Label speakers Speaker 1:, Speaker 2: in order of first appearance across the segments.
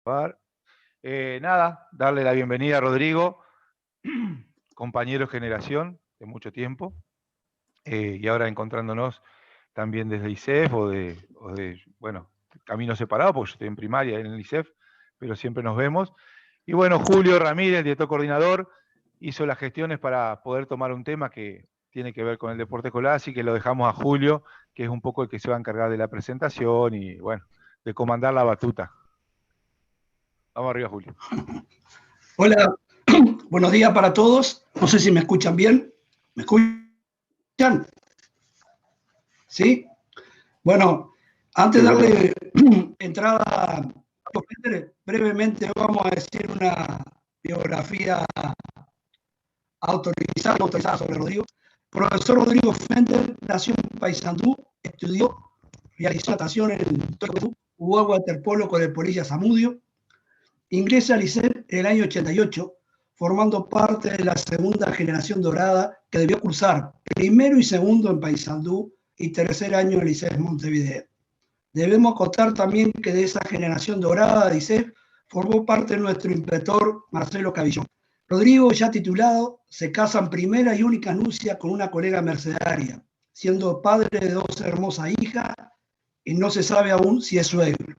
Speaker 1: Nada, darle la bienvenida a Rodrigo, compañero de generación de mucho tiempo, y ahora encontrándonos también desde ISEF bueno, caminos separados, porque yo estoy en primaria en el ISEF, pero siempre nos vemos. Y bueno, Julio Ramírez, el director coordinador, hizo las gestiones para poder tomar un tema que tiene que ver con el deporte escolar, así que lo dejamos a Julio, que es un poco el que se va a encargar de la presentación y, bueno, de comandar la batuta. Vamos arriba, Julio.
Speaker 2: Hola, buenos días para todos. No sé si me escuchan bien. ¿Me escuchan? ¿Sí? Bueno, antes de darle entrada a brevemente vamos a decir una biografía autorizada sobre Rodrigo. Profesor Rodrigo Fender nació en Paysandú, estudió, realizó natación en el Torque, jugó waterpolo con el Polilla Zamudio. Ingresa al Liceo en el año 88, formando parte de la segunda generación dorada que debió cursar primero y segundo en Paysandú y tercer año en el Liceo Montevideo. Debemos contar también que de esa generación dorada de ISEF formó parte nuestro inspector Marcelo Cavillón. Rodrigo, ya titulado, se casa en primera y única nupcia con una colega mercedaria, siendo padre de dos hermosas hijas y no se sabe aún si es suegro.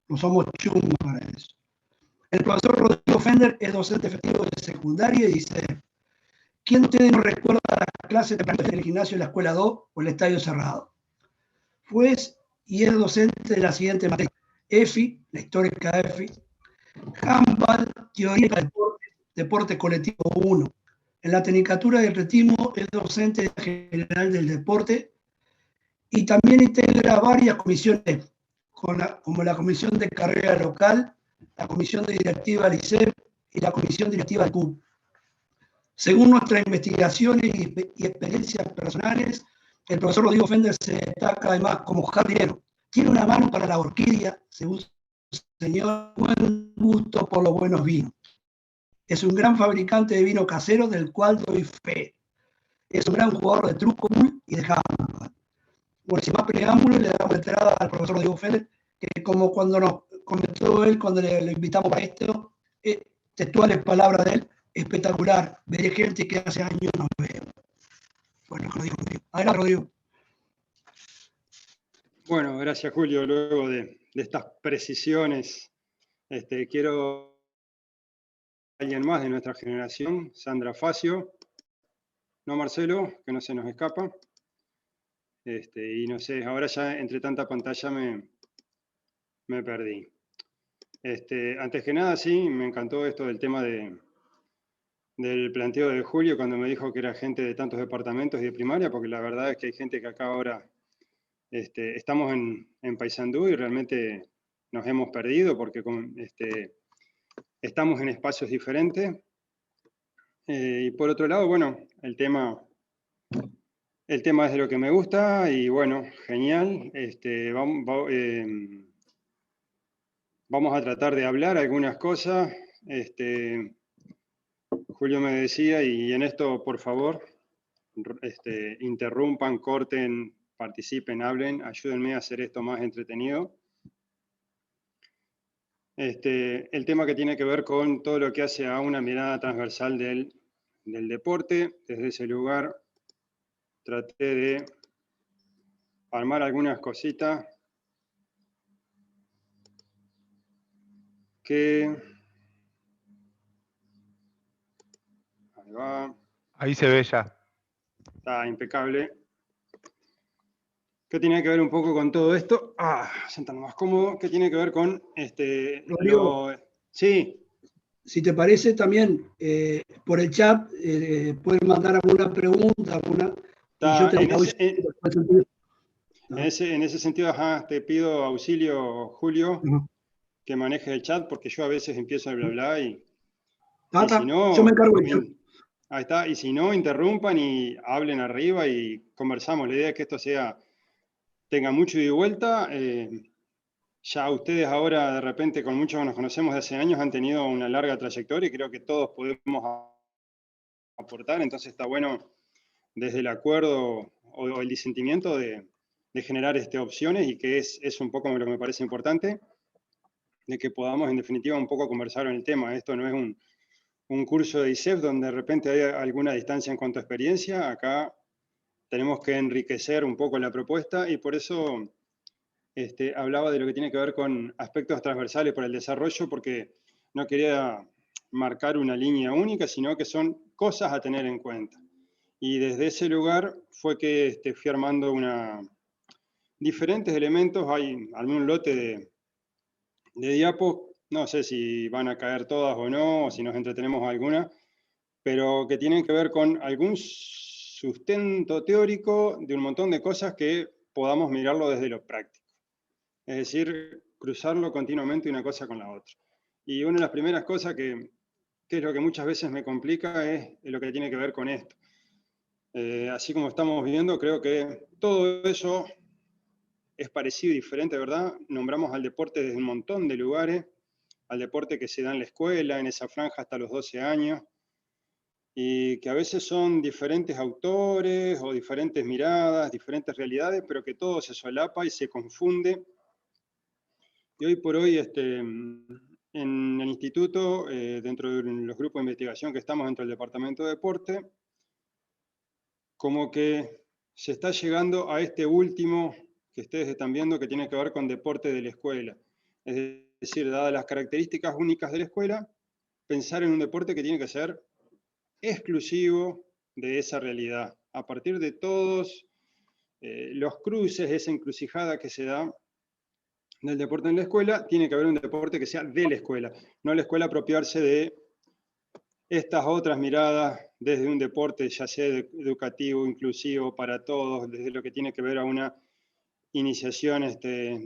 Speaker 2: No somos chungos para eso. El profesor Rodrigo Fender es docente efectivo de secundaria y dice: ¿quién de ustedes no recuerda la clase de en el gimnasio de la escuela 2 o el estadio cerrado? Fue y es docente de la siguiente materia: EFI, la histórica EFI, handball, teoría del deporte, deporte colectivo 1. En la tecnicatura de atletismo es docente general del deporte y también integra varias comisiones, como la comisión de carrera local, la comisión directiva del ISEF y la comisión directiva del CUB. Según nuestras investigaciones y experiencias personales, el profesor Rodrigo Fender se destaca además como jardinero. Tiene una mano para la orquídea, según su señor, buen gusto por los buenos vinos. Es un gran fabricante de vino casero del cual doy fe. Es un gran jugador de truco y de handball. Bueno, sin más preámbulos, le damos entrada al profesor Rodrigo Fender, que como cuando nos comentó él, cuando le invitamos para esto, textuales palabras de él: espectacular, veré gente que hace años no veo. Bueno, Rodrigo. Adelante, Rodrigo.
Speaker 3: Bueno, gracias, Julio. Luego de estas precisiones, quiero alguien más de nuestra generación, Sandra Facio, no Marcelo, que no se nos escapa. Y no sé, ahora ya entre tanta pantalla me perdí. Antes que nada, sí, me encantó esto del tema del planteo de Julio cuando me dijo que era gente de tantos departamentos y de primaria, porque la verdad es que hay gente que acá ahora estamos en Paysandú y realmente nos hemos perdido porque estamos en espacios diferentes. Y por otro lado, bueno, el tema es de lo que me gusta y bueno, genial. Vamos a tratar de hablar algunas cosas. Julio me decía, y en esto, por favor, interrumpan, corten, participen, hablen, ayúdenme a hacer esto más entretenido. El tema que tiene que ver con todo lo que hace a una mirada transversal del deporte. Desde ese lugar traté de armar algunas cositas que... Ahí va.
Speaker 1: Ahí se ve ya.
Speaker 3: Está impecable. ¿Qué tiene que ver un poco con todo esto? Sentarnos más cómodo. ¿Qué tiene que ver con
Speaker 2: Rodrigo,
Speaker 3: Sí.
Speaker 2: si te parece también, por el chat pueden mandar alguna pregunta, y yo te digo.
Speaker 3: En ese sentido, te pido auxilio, Julio, que maneje el chat, porque yo a veces empiezo a bla bla y si no,
Speaker 2: yo me encargo de eso.
Speaker 3: Ahí está, y si no, interrumpan y hablen arriba y conversamos. La idea es que esto tenga mucho ida y vuelta. Ya ustedes ahora, de repente, con muchos que nos conocemos de hace años, han tenido una larga trayectoria y creo que todos podemos aportar. Entonces está bueno, desde el acuerdo o el disentimiento, de generar opciones, y que es un poco lo que me parece importante. que podamos en definitiva un poco conversar en el tema. Esto no es un curso de ISEF donde de repente hay alguna distancia en cuanto a experiencia. Acá tenemos que enriquecer un poco la propuesta y por eso hablaba de lo que tiene que ver con aspectos transversales para el desarrollo, porque no quería marcar una línea única, sino que son cosas a tener en cuenta. Y desde ese lugar fue que fui armando diferentes elementos. Hay algún lote de diapos, no sé si van a caer todas o no, o si nos entretenemos alguna, pero que tienen que ver con algún sustento teórico de un montón de cosas que podamos mirarlo desde lo práctico. Es decir, cruzarlo continuamente una cosa con la otra. Y una de las primeras cosas que es lo que muchas veces me complica es lo que tiene que ver con esto. Así como estamos viendo, creo que todo eso es parecido y diferente, ¿verdad? Nombramos al deporte desde un montón de lugares, al deporte que se da en la escuela, en esa franja hasta los 12 años, y que a veces son diferentes autores o diferentes miradas, diferentes realidades, pero que todo se solapa y se confunde. Y hoy por hoy, en el instituto, dentro de los grupos de investigación que estamos dentro del departamento de deporte, como que se está llegando a este último que ustedes están viendo que tiene que ver con deporte de la escuela. Es decir, dadas las características únicas de la escuela, pensar en un deporte que tiene que ser exclusivo de esa realidad. A partir de todos los cruces, esa encrucijada que se da del deporte en la escuela, tiene que haber un deporte que sea de la escuela, no la escuela apropiarse de estas otras miradas desde un deporte, ya sea educativo, inclusivo, para todos, desde lo que tiene que ver a una iniciación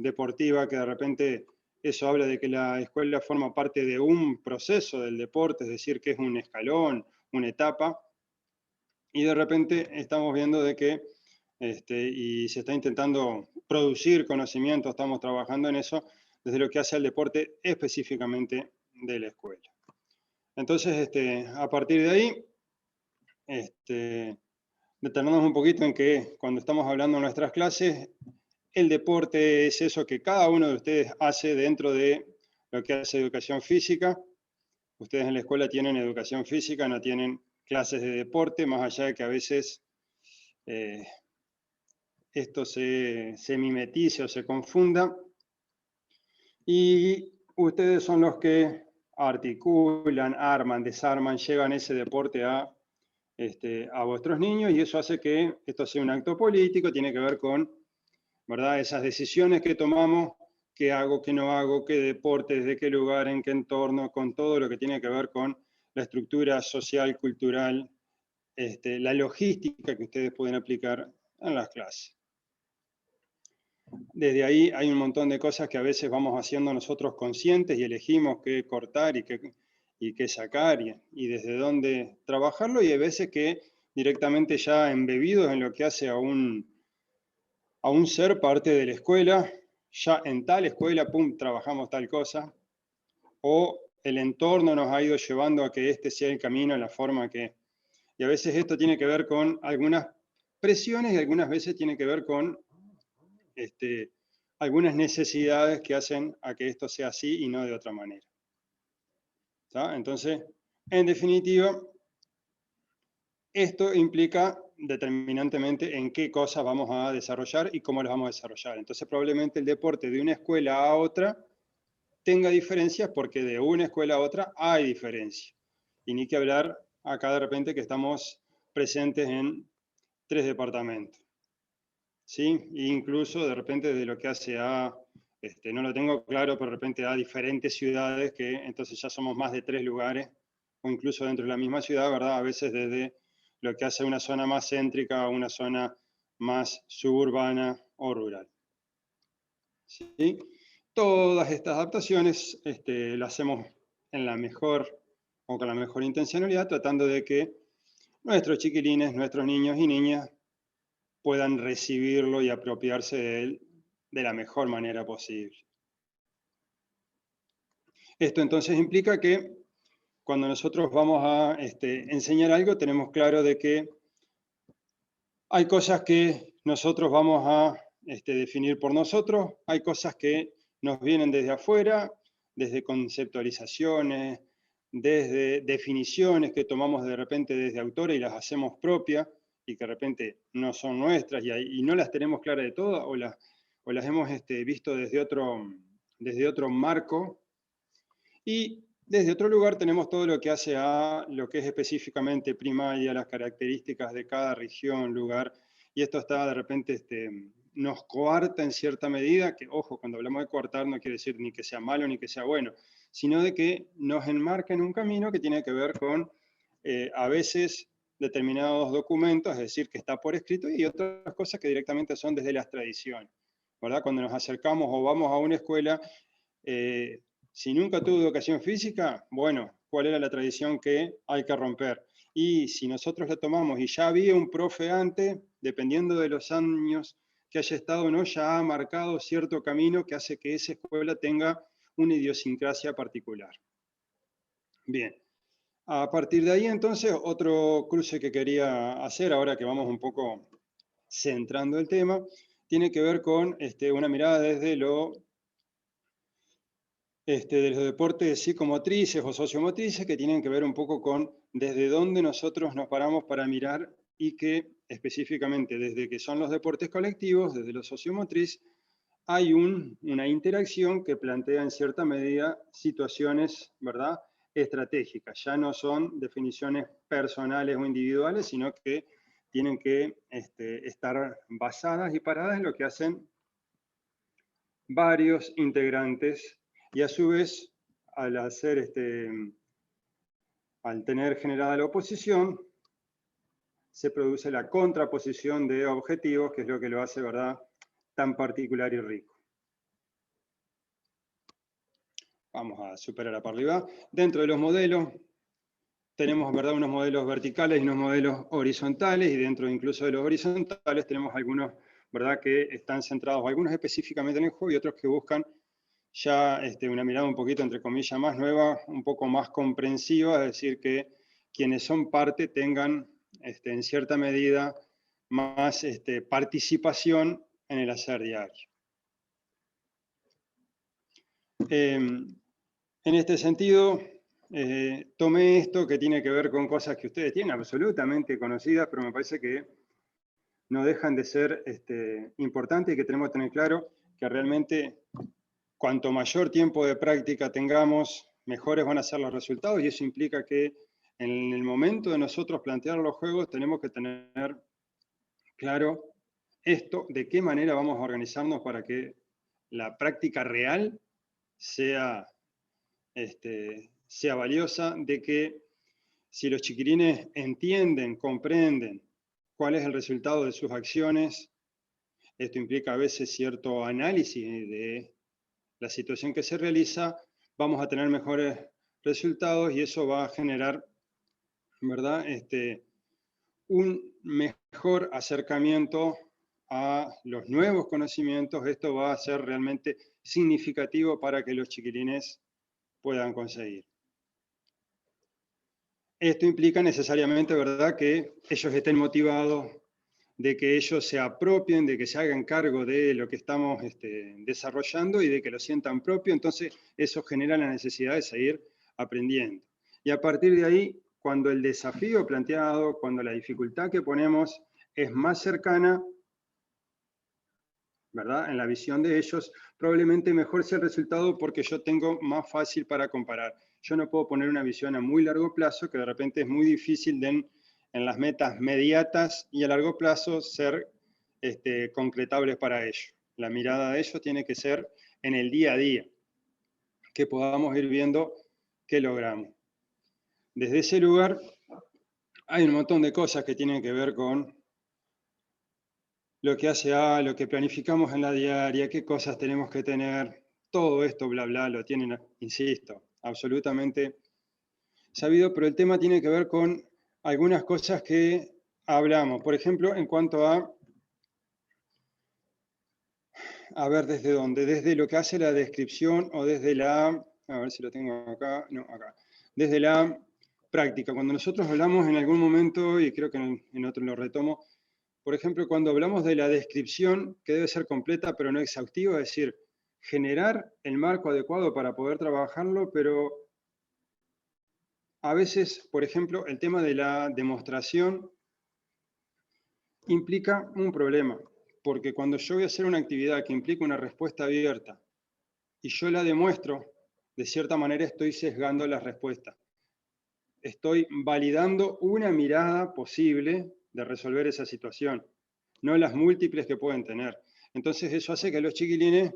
Speaker 3: deportiva, que de repente eso habla de que la escuela forma parte de un proceso del deporte, es decir, que es un escalón, una etapa, y de repente estamos viendo de que, y se está intentando producir conocimiento, estamos trabajando en eso, desde lo que hace al deporte específicamente de la escuela. Entonces, a partir de ahí, detenernos un poquito en que cuando estamos hablando en nuestras clases, el deporte es eso que cada uno de ustedes hace dentro de lo que hace educación física. Ustedes en la escuela tienen educación física, no tienen clases de deporte, más allá de que a veces esto se mimetice o se confunda. Y ustedes son los que articulan, arman, desarman, llevan ese deporte a vuestros niños, y eso hace que esto sea un acto político, tiene que ver con, ¿verdad?, esas decisiones que tomamos, qué hago, qué no hago, qué deporte, desde qué lugar, en qué entorno, con todo lo que tiene que ver con la estructura social, cultural, la logística que ustedes pueden aplicar en las clases. Desde ahí hay un montón de cosas que a veces vamos haciendo nosotros conscientes y elegimos qué cortar y qué sacar y desde dónde trabajarlo, y hay veces que directamente ya embebidos en lo que hace a un ser parte de la escuela, ya en tal escuela, pum, trabajamos tal cosa, o el entorno nos ha ido llevando a que este sea el camino, la forma que... Y a veces esto tiene que ver con algunas presiones y algunas veces tiene que ver con algunas necesidades que hacen a que esto sea así y no de otra manera. ¿Está? Entonces, en definitiva, esto implica determinantemente en qué cosas vamos a desarrollar y cómo las vamos a desarrollar. Entonces, probablemente el deporte de una escuela a otra tenga diferencias, porque de una escuela a otra hay diferencias. Y ni que hablar acá de repente que estamos presentes en 3 departamentos. ¿Sí? E incluso de repente de lo que hace a, no lo tengo claro, pero de repente a diferentes ciudades, que entonces ya somos más de 3 lugares, o incluso dentro de la misma ciudad, ¿verdad? A veces desde lo que hace una zona más céntrica a una zona más suburbana o rural. ¿Sí? Todas estas adaptaciones las hacemos en la mejor o con la mejor intencionalidad, tratando de que nuestros chiquilines, nuestros niños y niñas puedan recibirlo y apropiarse de él de la mejor manera posible. Esto entonces implica que cuando nosotros vamos a enseñar algo, tenemos claro de que hay cosas que nosotros vamos a definir por nosotros, hay cosas que nos vienen desde afuera, desde conceptualizaciones, desde definiciones que tomamos de repente desde autores y las hacemos propias, y que de repente no son nuestras y no las tenemos claras de todas, o las hemos visto desde otro marco. Y desde otro lugar tenemos todo lo que hace a lo que es específicamente primaria, las características de cada región, lugar, y esto está de repente, nos coarta en cierta medida, que ojo, cuando hablamos de coartar no quiere decir ni que sea malo ni que sea bueno, sino de que nos enmarca en un camino que tiene que ver con, a veces, determinados documentos, es decir, que está por escrito, y otras cosas que directamente son desde las tradiciones, ¿verdad? Cuando nos acercamos o vamos a una escuela, si nunca tuvo educación física, bueno, ¿cuál era la tradición que hay que romper? Y si nosotros la tomamos y ya había un profe antes, dependiendo de los años que haya estado o no, ya ha marcado cierto camino que hace que esa escuela tenga una idiosincrasia particular. Bien, a partir de ahí entonces, otro cruce que quería hacer, ahora que vamos un poco centrando el tema, tiene que ver con una mirada desde de los deportes psicomotrices o sociomotrices, que tienen que ver un poco con desde dónde nosotros nos paramos para mirar, y que específicamente desde que son los deportes colectivos, desde lo sociomotriz, hay una interacción que plantea en cierta medida situaciones, ¿verdad?, estratégicas. Ya no son definiciones personales o individuales, sino que tienen que estar basadas y paradas en lo que hacen varios integrantes, y a su vez, al tener generada la oposición, se produce la contraposición de objetivos, que es lo que lo hace, ¿verdad?, tan particular y rico. Vamos a superar a arriba. Dentro de los modelos, tenemos, ¿verdad?, unos modelos verticales y unos modelos horizontales, y dentro incluso de los horizontales tenemos algunos, ¿verdad?, que están centrados, algunos específicamente en el juego y otros que buscan ya una mirada un poquito, entre comillas, más nueva, un poco más comprensiva, es decir, que quienes son parte tengan en cierta medida más participación en el hacer diario. En este sentido, tomé esto que tiene que ver con cosas que ustedes tienen absolutamente conocidas, pero me parece que no dejan de ser importantes, y que tenemos que tener claro que realmente cuanto mayor tiempo de práctica tengamos, mejores van a ser los resultados, y eso implica que en el momento de nosotros plantear los juegos tenemos que tener claro esto, de qué manera vamos a organizarnos para que la práctica real sea valiosa, de que si los chiquilines entienden, comprenden cuál es el resultado de sus acciones, esto implica a veces cierto análisis de la situación que se realiza, vamos a tener mejores resultados, y eso va a generar, ¿verdad?, un mejor acercamiento a los nuevos conocimientos. Esto va a ser realmente significativo para que los chiquilines puedan conseguir. Esto implica necesariamente, ¿verdad?, que ellos estén motivados, de que ellos se apropien, de que se hagan cargo de lo que estamos desarrollando y de que lo sientan propio. Entonces eso genera la necesidad de seguir aprendiendo. Y a partir de ahí, cuando el desafío planteado, cuando la dificultad que ponemos es más cercana, ¿verdad?, en la visión de ellos, probablemente mejor sea el resultado, porque yo tengo más fácil para comparar. Yo no puedo poner una visión a muy largo plazo, que de repente es muy difícil en las metas mediatas y a largo plazo ser concretables para ellos. La mirada de ellos tiene que ser en el día a día, que podamos ir viendo qué logramos. Desde ese lugar hay un montón de cosas que tienen que ver con lo que hace a lo que planificamos en la diaria, qué cosas tenemos que tener, todo esto, bla, bla, lo tienen, insisto, absolutamente sabido, pero el tema tiene que ver con algunas cosas que hablamos. Por ejemplo, en cuanto a ver, ¿desde dónde? Desde lo que hace la descripción, o desde a ver si lo tengo acá, no, acá. Desde la práctica. Cuando nosotros hablamos en algún momento, y creo que en otro lo retomo, por ejemplo, cuando hablamos de la descripción, que debe ser completa pero no exhaustiva, es decir, generar el marco adecuado para poder trabajarlo, pero a veces, por ejemplo, el tema de la demostración implica un problema, porque cuando yo voy a hacer una actividad que implica una respuesta abierta y yo la demuestro, de cierta manera estoy sesgando la respuesta. Estoy validando una mirada posible de resolver esa situación, no las múltiples que pueden tener. Entonces eso hace que los chiquilines,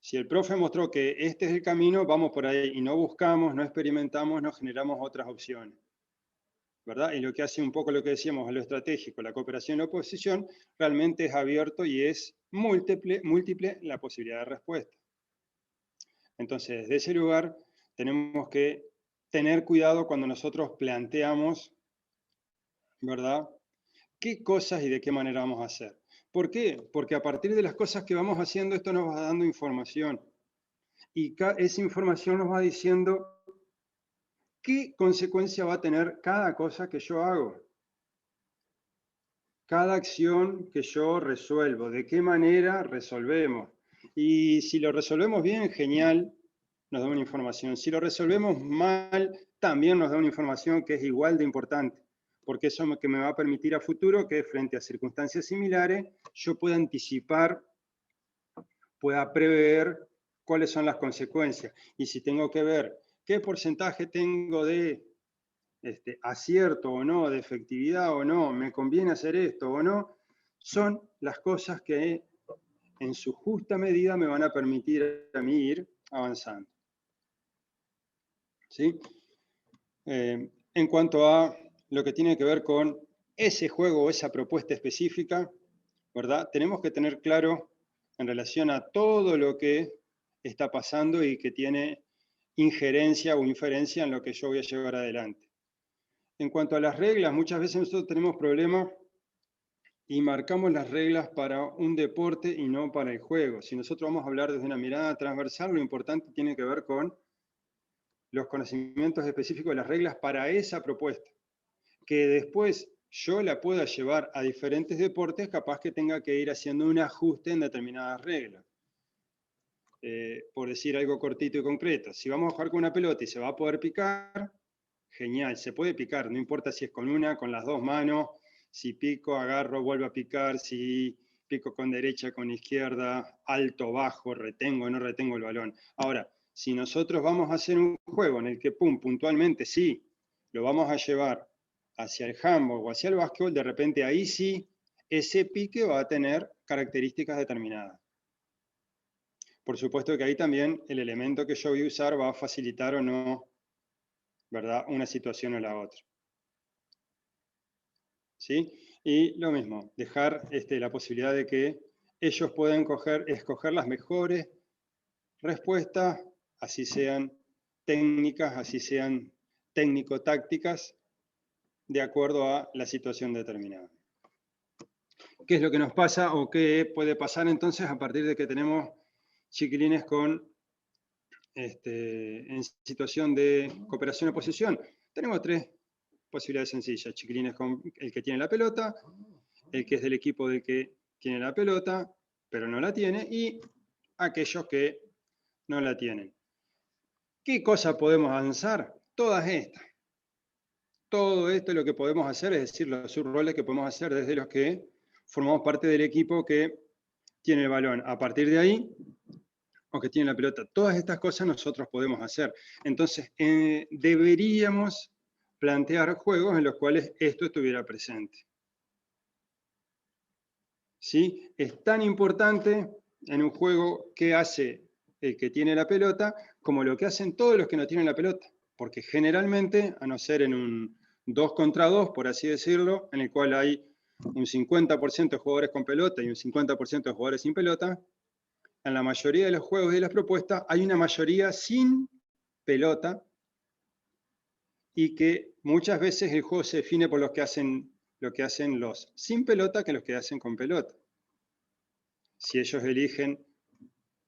Speaker 3: si el profe mostró que este es el camino, vamos por ahí y no buscamos, no experimentamos, no generamos otras opciones, ¿verdad? Y lo que hace un poco lo que decíamos a lo estratégico, la cooperación y la oposición, realmente es abierto y es múltiple la posibilidad de respuesta. Entonces, desde ese lugar, tenemos que tener cuidado cuando nosotros planteamos, ¿verdad?, qué cosas y de qué manera vamos a hacer. ¿Por qué? Porque a partir de las cosas que vamos haciendo, esto nos va dando información. Y esa información nos va diciendo qué consecuencia va a tener cada cosa que yo hago. Cada acción que yo resuelvo, de qué manera resolvemos. Y si lo resolvemos bien, genial, nos da una información. Si lo resolvemos mal, también nos da una información que es igual de importante, porque eso es lo que me va a permitir a futuro que frente a circunstancias similares, yo pueda anticipar, pueda prever cuáles son las consecuencias. Y si tengo que ver qué porcentaje tengo de acierto o no, de efectividad o no, me conviene hacer esto o no, son las cosas que en su justa medida me van a permitir a mí ir avanzando. ¿Sí? En cuanto a lo que tiene que ver con ese juego o esa propuesta específica, ¿verdad? Tenemos que tener claro en relación a todo lo que está pasando y que tiene injerencia o inferencia en lo que yo voy a llevar adelante. En cuanto a las reglas, muchas veces nosotros tenemos problemas y marcamos las reglas para un deporte y no para el juego. Si nosotros vamos a hablar desde una mirada transversal, lo importante tiene que ver con los conocimientos específicos de las reglas para esa propuesta, que después yo la pueda llevar a diferentes deportes, capaz que tenga que ir haciendo un ajuste en determinadas reglas. Por decir algo cortito y concreto, si vamos a jugar con una pelota y se va a poder picar, genial, se puede picar, no importa si es con una, con las dos manos, si pico, agarro, vuelvo a picar, si pico con derecha, con izquierda, alto, bajo, retengo, no retengo el balón. Ahora, si nosotros vamos a hacer un juego en el que, puntualmente sí, lo vamos a llevar hacia el handball o hacia el básquetbol, de repente ahí sí, ese pique va a tener características determinadas. Por supuesto que ahí también el elemento que yo voy a usar va a facilitar o no, ¿verdad?, una situación o la otra. ¿Sí? Y lo mismo, dejar la posibilidad de que ellos puedan escoger las mejores respuestas, así sean técnicas, así sean técnico-tácticas, de acuerdo a la situación determinada. ¿Qué es lo que nos pasa o qué puede pasar entonces a partir de que tenemos chiquilines en situación de cooperación-oposición? Tenemos tres posibilidades sencillas: chiquilines con el que tiene la pelota, el que es del equipo del que tiene la pelota, pero no la tiene, y aquellos que no la tienen. ¿Qué cosa podemos avanzar? Todas estas. Todo esto es lo que podemos hacer, es decir, los subroles que podemos hacer desde los que formamos parte del equipo que tiene el balón. A partir de ahí, o que tiene la pelota, todas estas cosas nosotros podemos hacer. Entonces, deberíamos plantear juegos en los cuales esto estuviera presente. ¿Sí? Es tan importante en un juego qué hace el que tiene la pelota como lo que hacen todos los que no tienen la pelota. Porque generalmente, a no ser en un 2 contra 2, por así decirlo, en el cual hay un 50% de jugadores con pelota y un 50% de jugadores sin pelota, en la mayoría de los juegos y de las propuestas hay una mayoría sin pelota, y que muchas veces el juego se define por lo que hacen los sin pelota que los que hacen con pelota. Si ellos eligen,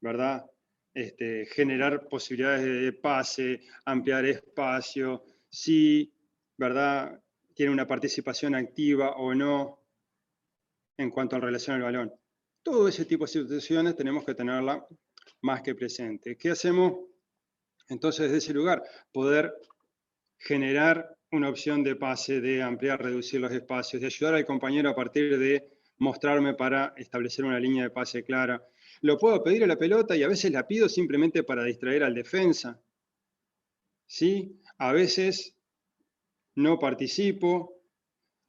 Speaker 3: ¿verdad?, generar posibilidades de pase, ampliar espacio, si, ¿verdad?, tiene una participación activa o no en cuanto a relación al balón. Todo ese tipo de situaciones tenemos que tenerla más que presente. ¿Qué hacemos entonces desde ese lugar? Poder generar una opción de pase, de ampliar, reducir los espacios, de ayudar al compañero a partir de mostrarme para establecer una línea de pase clara. Lo puedo pedir a la pelota y a veces la pido simplemente para distraer al defensa. ¿Sí? A veces no participo,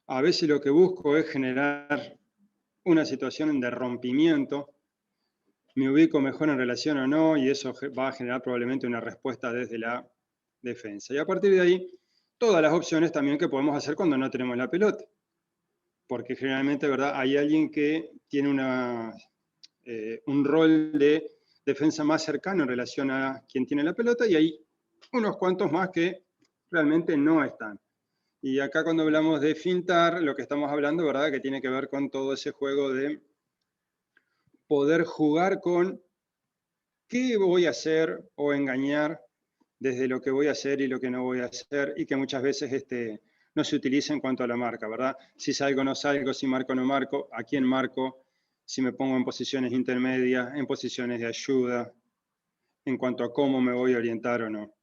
Speaker 3: a veces lo que busco es generar una situación de rompimiento, me ubico mejor en relación o no, y eso va a generar probablemente una respuesta desde la defensa. Y a partir de ahí, todas las opciones también que podemos hacer cuando no tenemos la pelota. Porque generalmente, ¿verdad?, hay alguien que tiene un rol de defensa más cercano en relación a quien tiene la pelota, y hay unos cuantos más que realmente no están. Y acá cuando hablamos de fintar, lo que estamos hablando, ¿verdad?, que tiene que ver con todo ese juego de poder jugar con qué voy a hacer o engañar desde lo que voy a hacer y lo que no voy a hacer, y que muchas veces no se utiliza en cuanto a la marca, ¿verdad? Si salgo o no salgo, si marco o no marco, a quién marco, si me pongo en posiciones intermedias, en posiciones de ayuda, en cuanto a cómo me voy a orientar o no.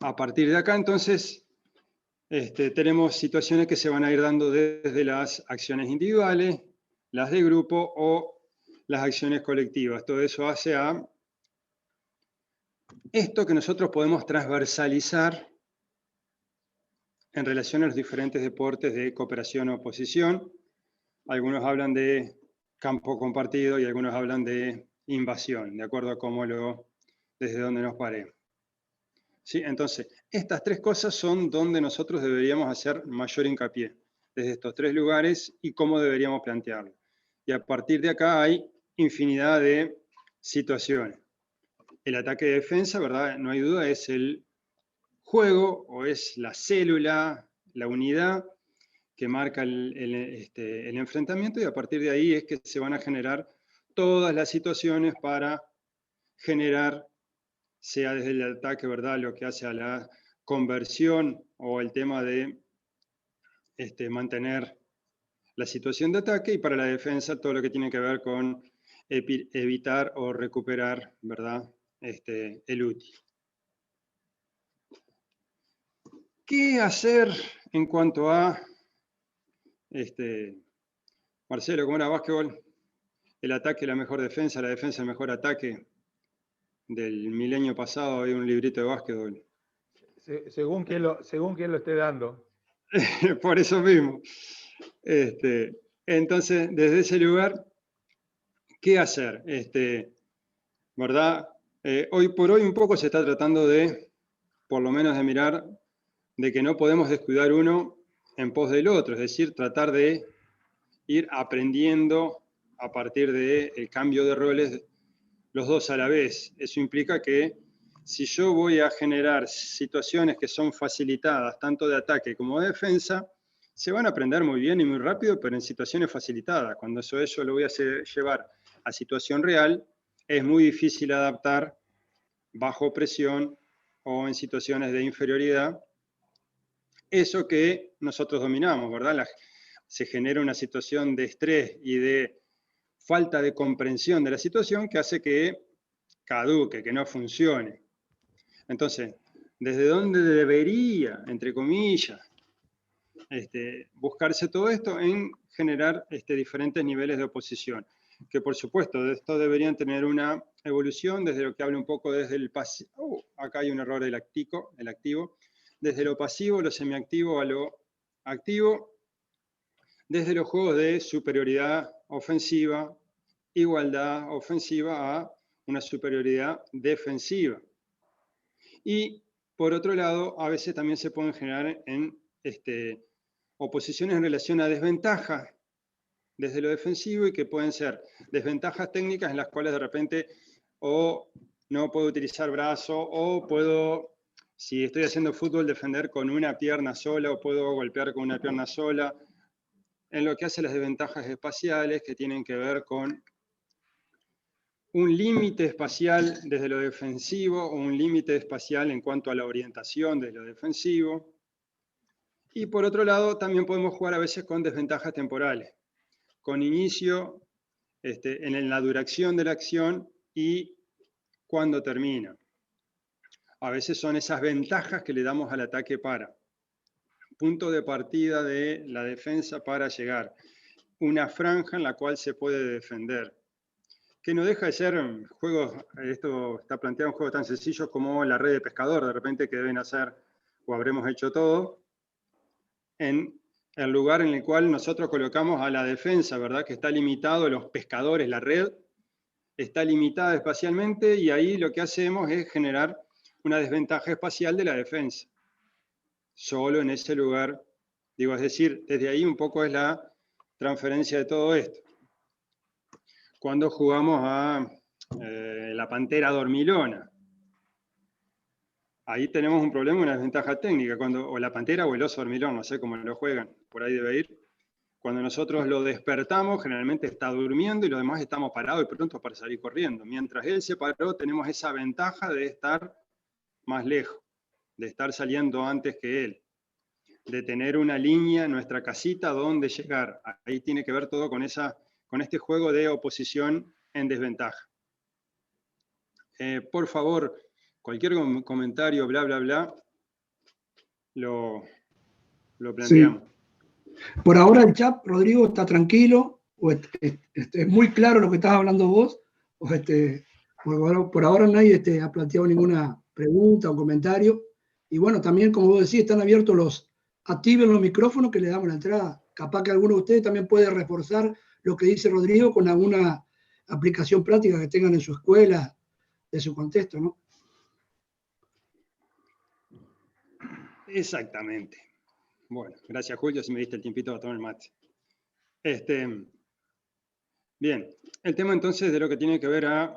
Speaker 3: A partir de acá, entonces, tenemos situaciones que se van a ir dando desde las acciones individuales, las de grupo o las acciones colectivas. Todo eso hace a esto que nosotros podemos transversalizar en relación a los diferentes deportes de cooperación o oposición. Algunos hablan de campo compartido y algunos hablan de invasión, de acuerdo a desde donde nos pare. ¿Sí? Entonces, estas tres cosas son donde nosotros deberíamos hacer mayor hincapié, desde estos tres lugares y cómo deberíamos plantearlo. Y a partir de acá hay infinidad de situaciones. El ataque de defensa, ¿verdad? No hay duda, es el juego o es la célula, la unidad que marca el enfrentamiento, y a partir de ahí es que se van a generar todas las situaciones para generar, sea desde el ataque, ¿verdad?, lo que hace a la conversión o el tema de mantener la situación de ataque, y para la defensa todo lo que tiene que ver con evitar o recuperar, ¿verdad?, el útil. ¿Qué hacer en cuanto a, Marcelo, cómo era básquetbol? El ataque la mejor defensa, la defensa el mejor ataque. Del milenio pasado había un librito de básquetbol.
Speaker 1: Según quién lo esté dando.
Speaker 3: Por eso mismo. Entonces, desde ese lugar, ¿qué hacer? ¿Verdad? Hoy por hoy un poco se está tratando de, por lo menos de mirar, de que no podemos descuidar uno en pos del otro, es decir, tratar de ir aprendiendo a partir del cambio de roles los dos a la vez. Eso implica que si yo voy a generar situaciones que son facilitadas, tanto de ataque como de defensa, se van a aprender muy bien y muy rápido, pero en situaciones facilitadas. Cuando eso lo voy a llevar a situación real, es muy difícil adaptar bajo presión o en situaciones de inferioridad eso que nosotros dominamos, ¿verdad? Se genera una situación de estrés y de falta de comprensión de la situación que hace que caduque, que no funcione. Entonces, ¿desde dónde debería, entre comillas, buscarse todo esto? En generar diferentes niveles de oposición, que por supuesto de esto deberían tener una evolución desde lo que habla un poco desde el pasivo. Acá hay un error del activo, desde lo pasivo, lo semiactivo a lo activo, desde los juegos de superioridad ofensiva, igualdad ofensiva, a una superioridad defensiva. Y por otro lado, a veces también se pueden generar en oposiciones en relación a desventajas desde lo defensivo, y que pueden ser desventajas técnicas en las cuales de repente o no puedo utilizar brazo, o puedo, si estoy haciendo fútbol, defender con una pierna sola, o puedo golpear con una pierna sola, en lo que hace las desventajas espaciales que tienen que ver con un límite espacial desde lo defensivo o un límite espacial en cuanto a la orientación de lo defensivo. Y por otro lado, también podemos jugar a veces con desventajas temporales, con inicio en la duración de la acción y cuando termina. A veces son esas ventajas que le damos al ataque para. Punto de partida de la defensa para llegar. Una franja en la cual se puede defender. Que no deja de ser juegos, esto está planteado en juegos tan sencillos como la red de pescador, de repente, que deben hacer o habremos hecho todo, en el lugar en el cual nosotros colocamos a la defensa, ¿verdad? Que está limitado a los pescadores, la red está limitada espacialmente y ahí lo que hacemos es generar una desventaja espacial de la defensa. Solo en ese lugar, digo, es decir, desde ahí un poco es la transferencia de todo esto. Cuando jugamos a la pantera dormilona, ahí tenemos un problema, una desventaja técnica, o la pantera o el oso dormilón, no sé cómo lo juegan, por ahí debe ir. Cuando nosotros lo despertamos, generalmente está durmiendo y los demás estamos parados y prontos para salir corriendo. Mientras él se paró, tenemos esa ventaja de estar más lejos, de estar saliendo antes que él, de tener una línea en nuestra casita donde llegar. Ahí tiene que ver todo con este juego de oposición en desventaja. Por favor, cualquier comentario, bla, bla, bla, lo planteamos.
Speaker 2: Sí. Por ahora el chat, Rodrigo, está tranquilo, o es muy claro lo que estás hablando vos, o por ahora nadie ha planteado ninguna pregunta o comentario. Y bueno, también, como vos decís, están abiertos activen los micrófonos que le damos la entrada. Capaz que alguno de ustedes también puede reforzar lo que dice Rodrigo con alguna aplicación práctica que tengan en su escuela, de su contexto, ¿no?
Speaker 3: Exactamente. Bueno, gracias Julio, si me diste el tiempito para tomar el mate. Bien, el tema entonces de lo que tiene que ver a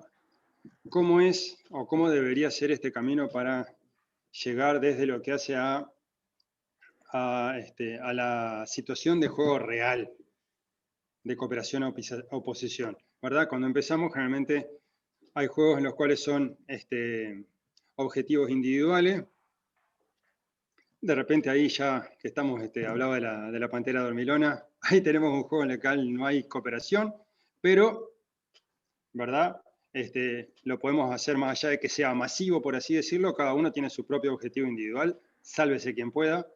Speaker 3: cómo es o cómo debería ser este camino para llegar desde lo que hace a la situación de juego real, de cooperación a oposición, ¿verdad? Cuando empezamos, generalmente hay juegos en los cuales son objetivos individuales. De repente ahí ya que estamos, hablaba de la pantera dormilona, ahí tenemos un juego en el cual no hay cooperación, pero, ¿verdad? Lo podemos hacer más allá de que sea masivo, por así decirlo, cada uno tiene su propio objetivo individual, sálvese quien pueda.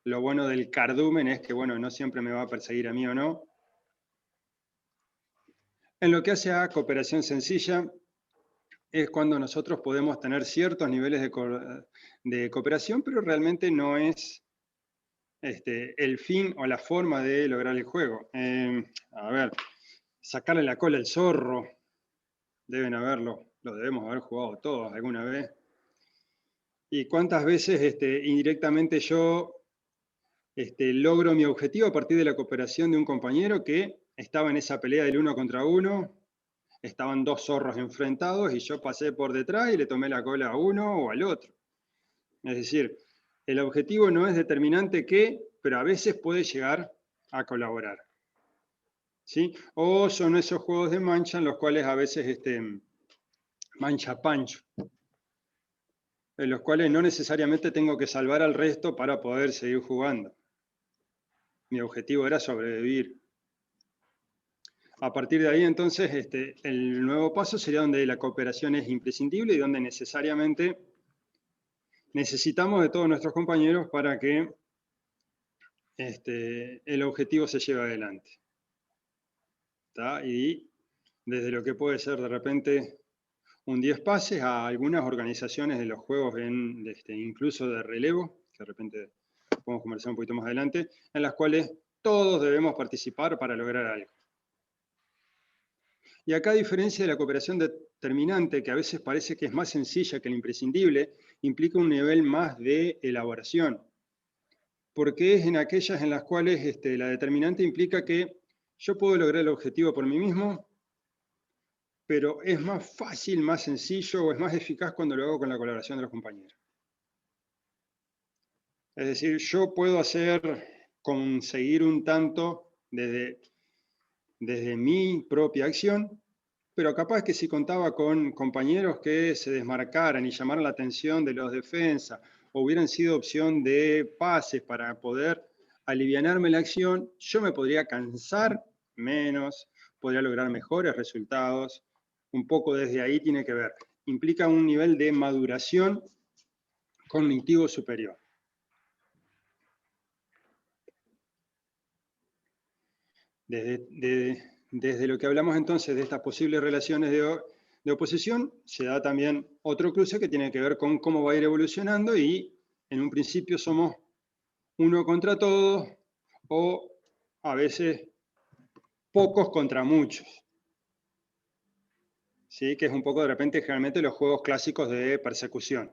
Speaker 3: Lo bueno del cardumen es que, bueno, no siempre me va a perseguir a mí o no. En lo que hace a cooperación sencilla, es cuando nosotros podemos tener ciertos niveles de cooperación, pero realmente no es el fin o la forma de lograr el juego. A ver, sacarle la cola al zorro, lo debemos haber jugado todos alguna vez. ¿Y cuántas veces indirectamente yo logro mi objetivo a partir de la cooperación de un compañero que estaba en esa pelea del 1 contra 1? Estaban dos zorros enfrentados y yo pasé por detrás y le tomé la cola a uno o al otro. Es decir, el objetivo no es determinante qué, pero a veces puede llegar a colaborar. ¿Sí? O son esos juegos de mancha en los cuales a veces mancha pancho, en los cuales no necesariamente tengo que salvar al resto para poder seguir jugando. Mi objetivo era sobrevivir. A partir de ahí, entonces, el nuevo paso sería donde la cooperación es imprescindible y donde necesariamente necesitamos de todos nuestros compañeros para que el objetivo se lleve adelante. ¿Está? Y desde lo que puede ser de repente un 10 pases a algunas organizaciones de los juegos, incluso de relevo, que de repente podemos conversar un poquito más adelante, en las cuales todos debemos participar para lograr algo. Y acá, a diferencia de la cooperación determinante, que a veces parece que es más sencilla que la imprescindible, implica un nivel más de elaboración. Porque es en aquellas en las cuales la determinante implica que yo puedo lograr el objetivo por mí mismo, pero es más fácil, más sencillo o es más eficaz cuando lo hago con la colaboración de los compañeros. Es decir, yo puedo conseguir un tanto desde mi propia acción, pero capaz que si contaba con compañeros que se desmarcaran y llamaran la atención de los defensas, o hubieran sido opción de pases para poder alivianarme la acción, yo me podría cansar menos, podría lograr mejores resultados. Un poco desde ahí tiene que ver. Implica un nivel de maduración cognitivo superior. Desde lo que hablamos entonces de estas posibles relaciones de oposición, se da también otro cruce que tiene que ver con cómo va a ir evolucionando y en un principio somos uno contra todos o a veces pocos contra muchos. ¿Sí? Que es un poco de repente generalmente los juegos clásicos de persecución.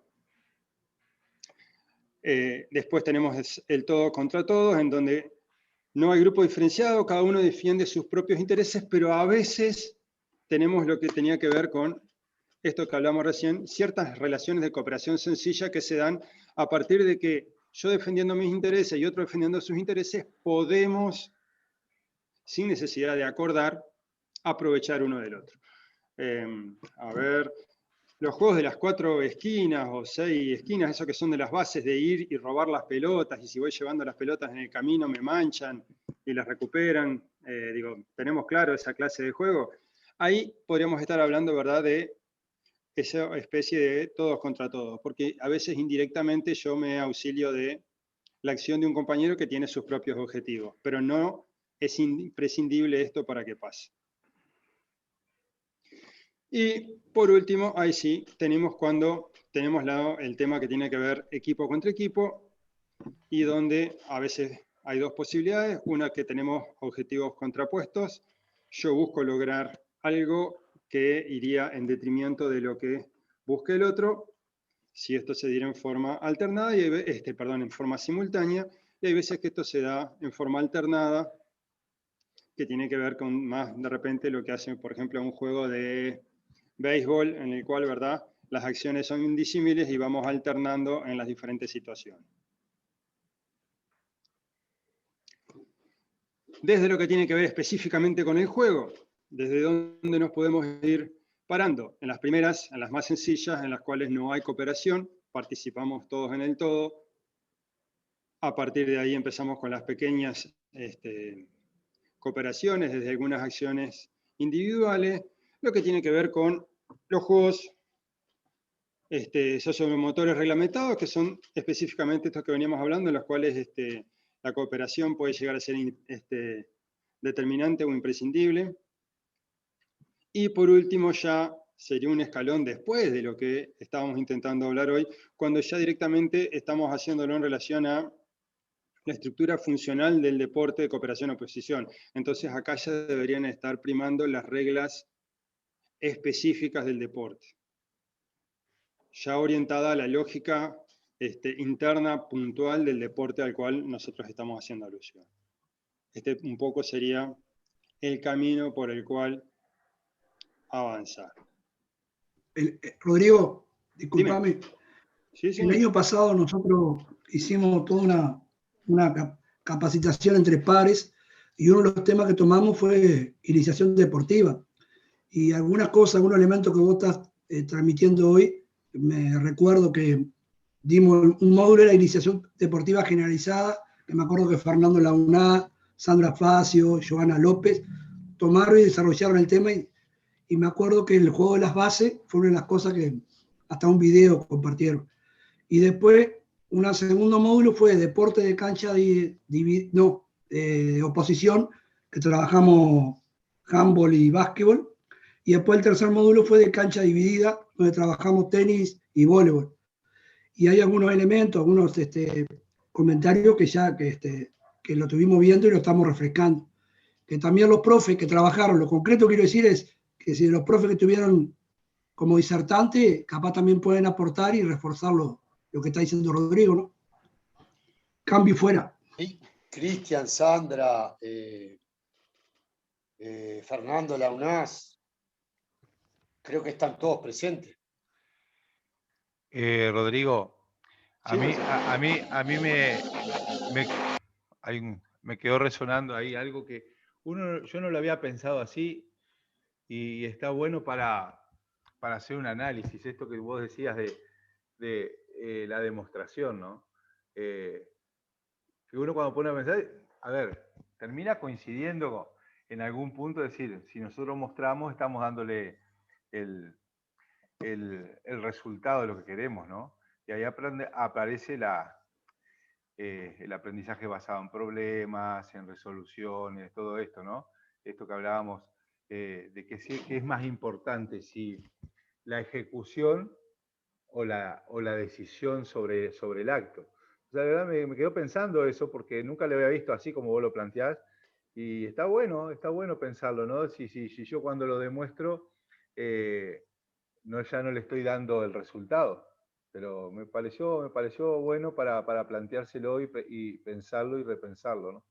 Speaker 3: Después tenemos el todos contra todos, en donde no hay grupo diferenciado, cada uno defiende sus propios intereses, pero a veces tenemos lo que tenía que ver con esto que hablamos recién, ciertas relaciones de cooperación sencilla que se dan a partir de que yo defendiendo mis intereses y otro defendiendo sus intereses, podemos, sin necesidad de acordar, aprovechar uno del otro. A ver, los juegos de las 4 esquinas o 6 esquinas, esos que son de las bases de ir y robar las pelotas, y si voy llevando las pelotas en el camino me manchan y las recuperan, tenemos claro esa clase de juego. Ahí podríamos estar hablando, ¿verdad?, de esa especie de todos contra todos, porque a veces indirectamente yo me auxilio de la acción de un compañero que tiene sus propios objetivos, pero no es imprescindible esto para que pase. Y por último, ahí sí, tenemos cuando tenemos el tema que tiene que ver equipo contra equipo y donde a veces hay dos posibilidades. Una, que tenemos objetivos contrapuestos. Yo busco lograr algo que iría en detrimento de lo que busque el otro, si esto se diera en forma alternada, y en forma simultánea, y hay veces que esto se da en forma alternada, que tiene que ver con más de repente lo que hace, por ejemplo, un juego de béisbol en el cual, ¿verdad?, las acciones son indisímiles y vamos alternando en las diferentes situaciones. Desde lo que tiene que ver específicamente con el juego, desde dónde nos podemos ir parando. En las primeras, en las más sencillas, en las cuales no hay cooperación, participamos todos en el todo. A partir de ahí empezamos con las pequeñas cooperaciones, desde algunas acciones individuales, lo que tiene que ver con los juegos sociomotores reglamentados, que son específicamente estos que veníamos hablando, en los cuales la cooperación puede llegar a ser determinante o imprescindible. Y por último ya sería un escalón después de lo que estábamos intentando hablar hoy, cuando ya directamente estamos haciéndolo en relación a la estructura funcional del deporte de cooperación-oposición. Entonces acá ya deberían estar primando las reglas específicas del deporte, ya orientada a la lógica interna, puntual del deporte al cual nosotros estamos haciendo alusión. Este un poco sería el camino por el cual avanzar.
Speaker 2: Rodrigo, discúlpame.
Speaker 3: Sí, sí.
Speaker 2: El año pasado nosotros hicimos toda una capacitación entre pares y uno de los temas que tomamos fue iniciación deportiva. Y algunas cosas, algunos elementos que vos estás transmitiendo hoy, me recuerdo que dimos un módulo de la iniciación deportiva generalizada, que me acuerdo que Fernando Launá, Sandra Facio, Joana López, tomaron y desarrollaron el tema y me acuerdo que el juego de las bases fue una de las cosas que hasta un video compartieron. Y después, un segundo módulo fue deporte de cancha de oposición, que trabajamos handball y básquetbol. Y después el tercer módulo fue de cancha dividida, donde trabajamos tenis y voleibol. Y hay algunos elementos, algunos comentarios que lo estuvimos viendo y lo estamos refrescando. Que también los profes que trabajaron, lo concreto quiero decir es que si los profes que tuvieron como disertante, capaz también pueden aportar y reforzar lo que está diciendo Rodrigo, ¿no? Cambio fuera.
Speaker 4: Sí, Cristian, Sandra, Fernando Launás, creo que están todos presentes.
Speaker 1: Rodrigo, a mí me quedó resonando ahí algo que yo no lo había pensado así y está bueno para hacer un análisis, esto que vos decías de la demostración, ¿no? Que uno cuando pone a pensar, a ver, termina coincidiendo en algún punto decir, si nosotros mostramos, estamos dándole el resultado de lo que queremos, ¿no? Y ahí aparece el aprendizaje basado en problemas, en resoluciones, todo esto, ¿no? Esto que hablábamos de que sí, que es más importante si la ejecución o la decisión sobre el acto. O sea, la verdad me quedo pensando eso porque nunca lo había visto así como vos lo planteás. Y está bueno pensarlo, ¿no? Si yo cuando lo demuestro, ya no le estoy dando el resultado. Pero me pareció bueno para planteárselo y pensarlo y repensarlo, ¿no?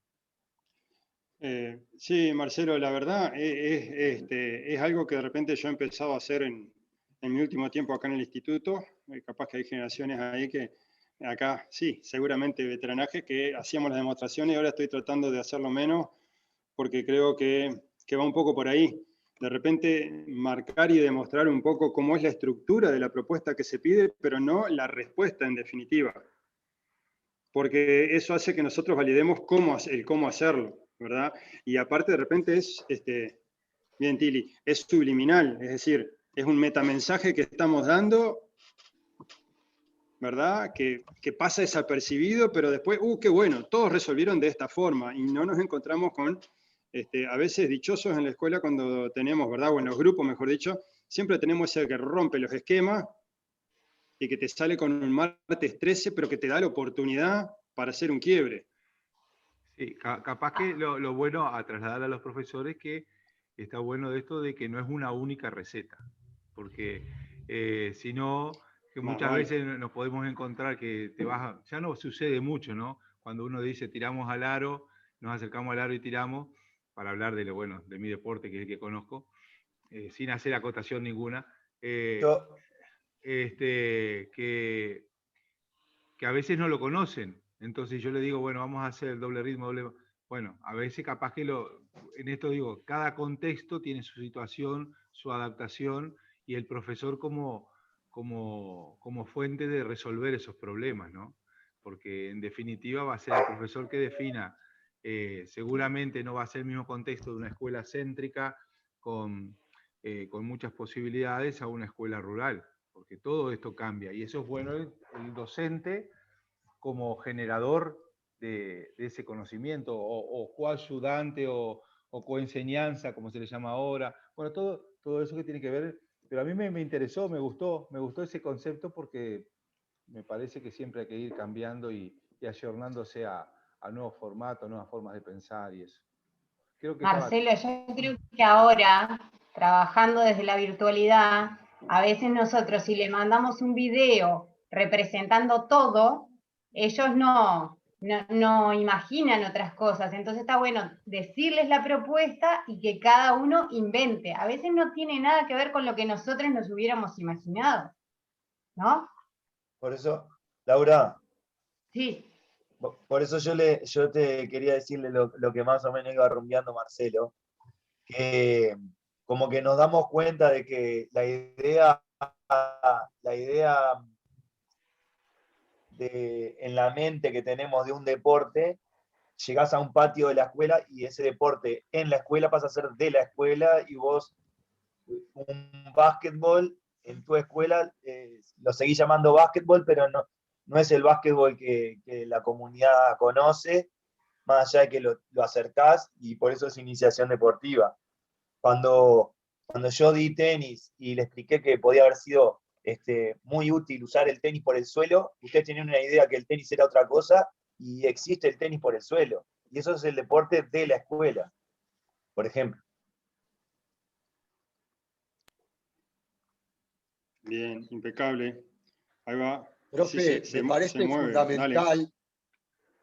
Speaker 3: Sí, Marcelo, la verdad es algo que de repente yo he empezado a hacer en mi último tiempo acá en el instituto. Capaz que hay generaciones ahí que acá, sí, seguramente veteranaje, que hacíamos las demostraciones y ahora estoy tratando de hacerlo menos porque creo que va un poco por ahí. De repente marcar y demostrar un poco cómo es la estructura de la propuesta que se pide, pero no la respuesta en definitiva. Porque eso hace que nosotros validemos el cómo hacerlo, ¿verdad? Y aparte de repente bien Tili, es subliminal, es decir, es un metamensaje que estamos dando, ¿verdad? Que pasa desapercibido, pero después, qué bueno, todos resolvieron de esta forma y no nos encontramos con, a veces dichosos en la escuela cuando tenemos, ¿verdad? O en los grupos, mejor dicho, siempre tenemos ese que rompe los esquemas y que te sale con un martes 13, pero que te da la oportunidad para hacer un quiebre.
Speaker 1: Sí, capaz que lo bueno a trasladar a los profesores que está bueno de esto de que no es una única receta, porque si no, que muchas veces nos podemos encontrar que ya no sucede mucho, ¿no? Cuando uno dice tiramos al aro, nos acercamos al aro y tiramos, para hablar de de mi deporte, que es el que conozco, sin hacer acotación ninguna, que a veces no lo conocen. Entonces yo le digo, bueno, vamos a hacer doble ritmo, Bueno, a veces capaz que en esto digo, cada contexto tiene su situación, su adaptación, y el profesor como fuente de resolver esos problemas, ¿no? Porque en definitiva va a ser el profesor que defina, seguramente no va a ser el mismo contexto de una escuela céntrica con muchas posibilidades a una escuela rural, porque todo esto cambia, y eso es bueno el docente como generador de ese conocimiento, o coayudante, o coenseñanza, como se le llama ahora. Bueno, todo eso que tiene que ver, pero a mí me interesó, me gustó ese concepto porque me parece que siempre hay que ir cambiando y ayornándose a nuevos formatos, nuevas formas de pensar y eso. Creo que
Speaker 5: Marcelo, yo creo que ahora, trabajando desde la virtualidad, a veces nosotros si le mandamos un video representando todo, ellos no imaginan otras cosas. Entonces está bueno decirles la propuesta y que cada uno invente. A veces no tiene nada que ver con lo que nosotros nos hubiéramos imaginado, ¿no?
Speaker 6: Por eso, Laura.
Speaker 5: Sí.
Speaker 6: Por eso yo te quería decirle lo que más o menos iba rumbeando Marcelo, que como que nos damos cuenta de que la idea en la mente que tenemos de un deporte, llegás a un patio de la escuela y ese deporte en la escuela pasa a ser de la escuela, y vos un básquetbol en tu escuela lo seguís llamando básquetbol, pero no es el básquetbol que la comunidad conoce, más allá de que lo acercás, y por eso es iniciación deportiva. Cuando yo di tenis y le expliqué que podía haber sido muy útil usar el tenis por el suelo, ustedes tenían una idea que el tenis era otra cosa, y existe el tenis por el suelo. Y eso es el deporte de la escuela, por ejemplo.
Speaker 3: Bien, impecable. Ahí va.
Speaker 4: Profe,
Speaker 3: Sí,
Speaker 4: me parece fundamental.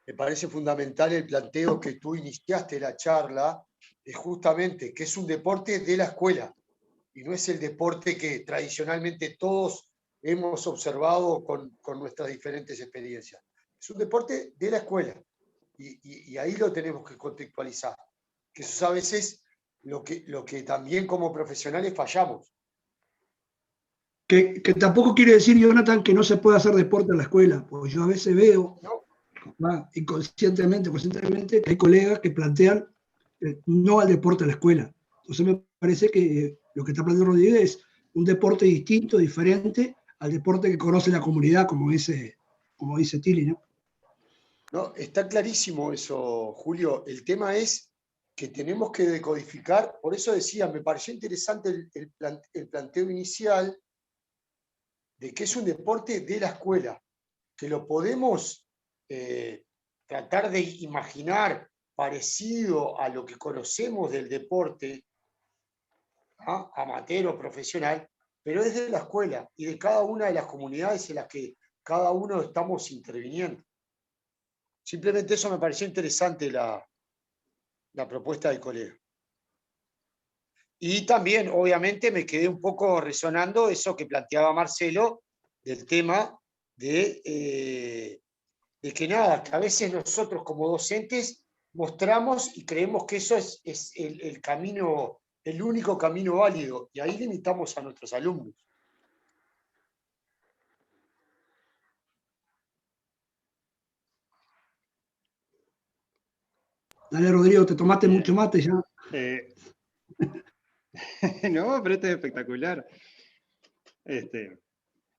Speaker 4: Me parece fundamental el planteo que tú iniciaste la charla, es justamente que es un deporte de la escuela y no es el deporte que tradicionalmente todos hemos observado con nuestras diferentes experiencias. Es un deporte de la escuela y ahí lo tenemos que contextualizar, que eso es a veces lo que también como profesionales fallamos.
Speaker 2: Que tampoco quiere decir, Jonathan, que no se puede hacer deporte en la escuela, porque yo a veces veo, inconscientemente, conscientemente, que hay colegas que plantean no al deporte de la escuela. Entonces me parece que lo que está planteando Rodríguez es un deporte distinto, diferente al deporte que conoce la comunidad, como dice Tilly, ¿no?
Speaker 4: No, está clarísimo eso, Julio. El tema es que tenemos que decodificar, por eso decía, me pareció interesante el planteo inicial de que es un deporte de la escuela, que lo podemos tratar de imaginar parecido a lo que conocemos del deporte, ¿ah? Amateur o profesional, pero es de la escuela y de cada una de las comunidades en las que cada uno estamos interviniendo. Simplemente eso me pareció interesante la propuesta del colega. Y también, obviamente, me quedé un poco resonando eso que planteaba Marcelo del tema de que nada, que a veces nosotros como docentes mostramos y creemos que eso es el camino, el único camino válido, y ahí limitamos a nuestros alumnos.
Speaker 2: Dale, Rodrigo, te tomaste
Speaker 3: Bien.
Speaker 2: mucho mate ya.
Speaker 3: No, pero este es espectacular.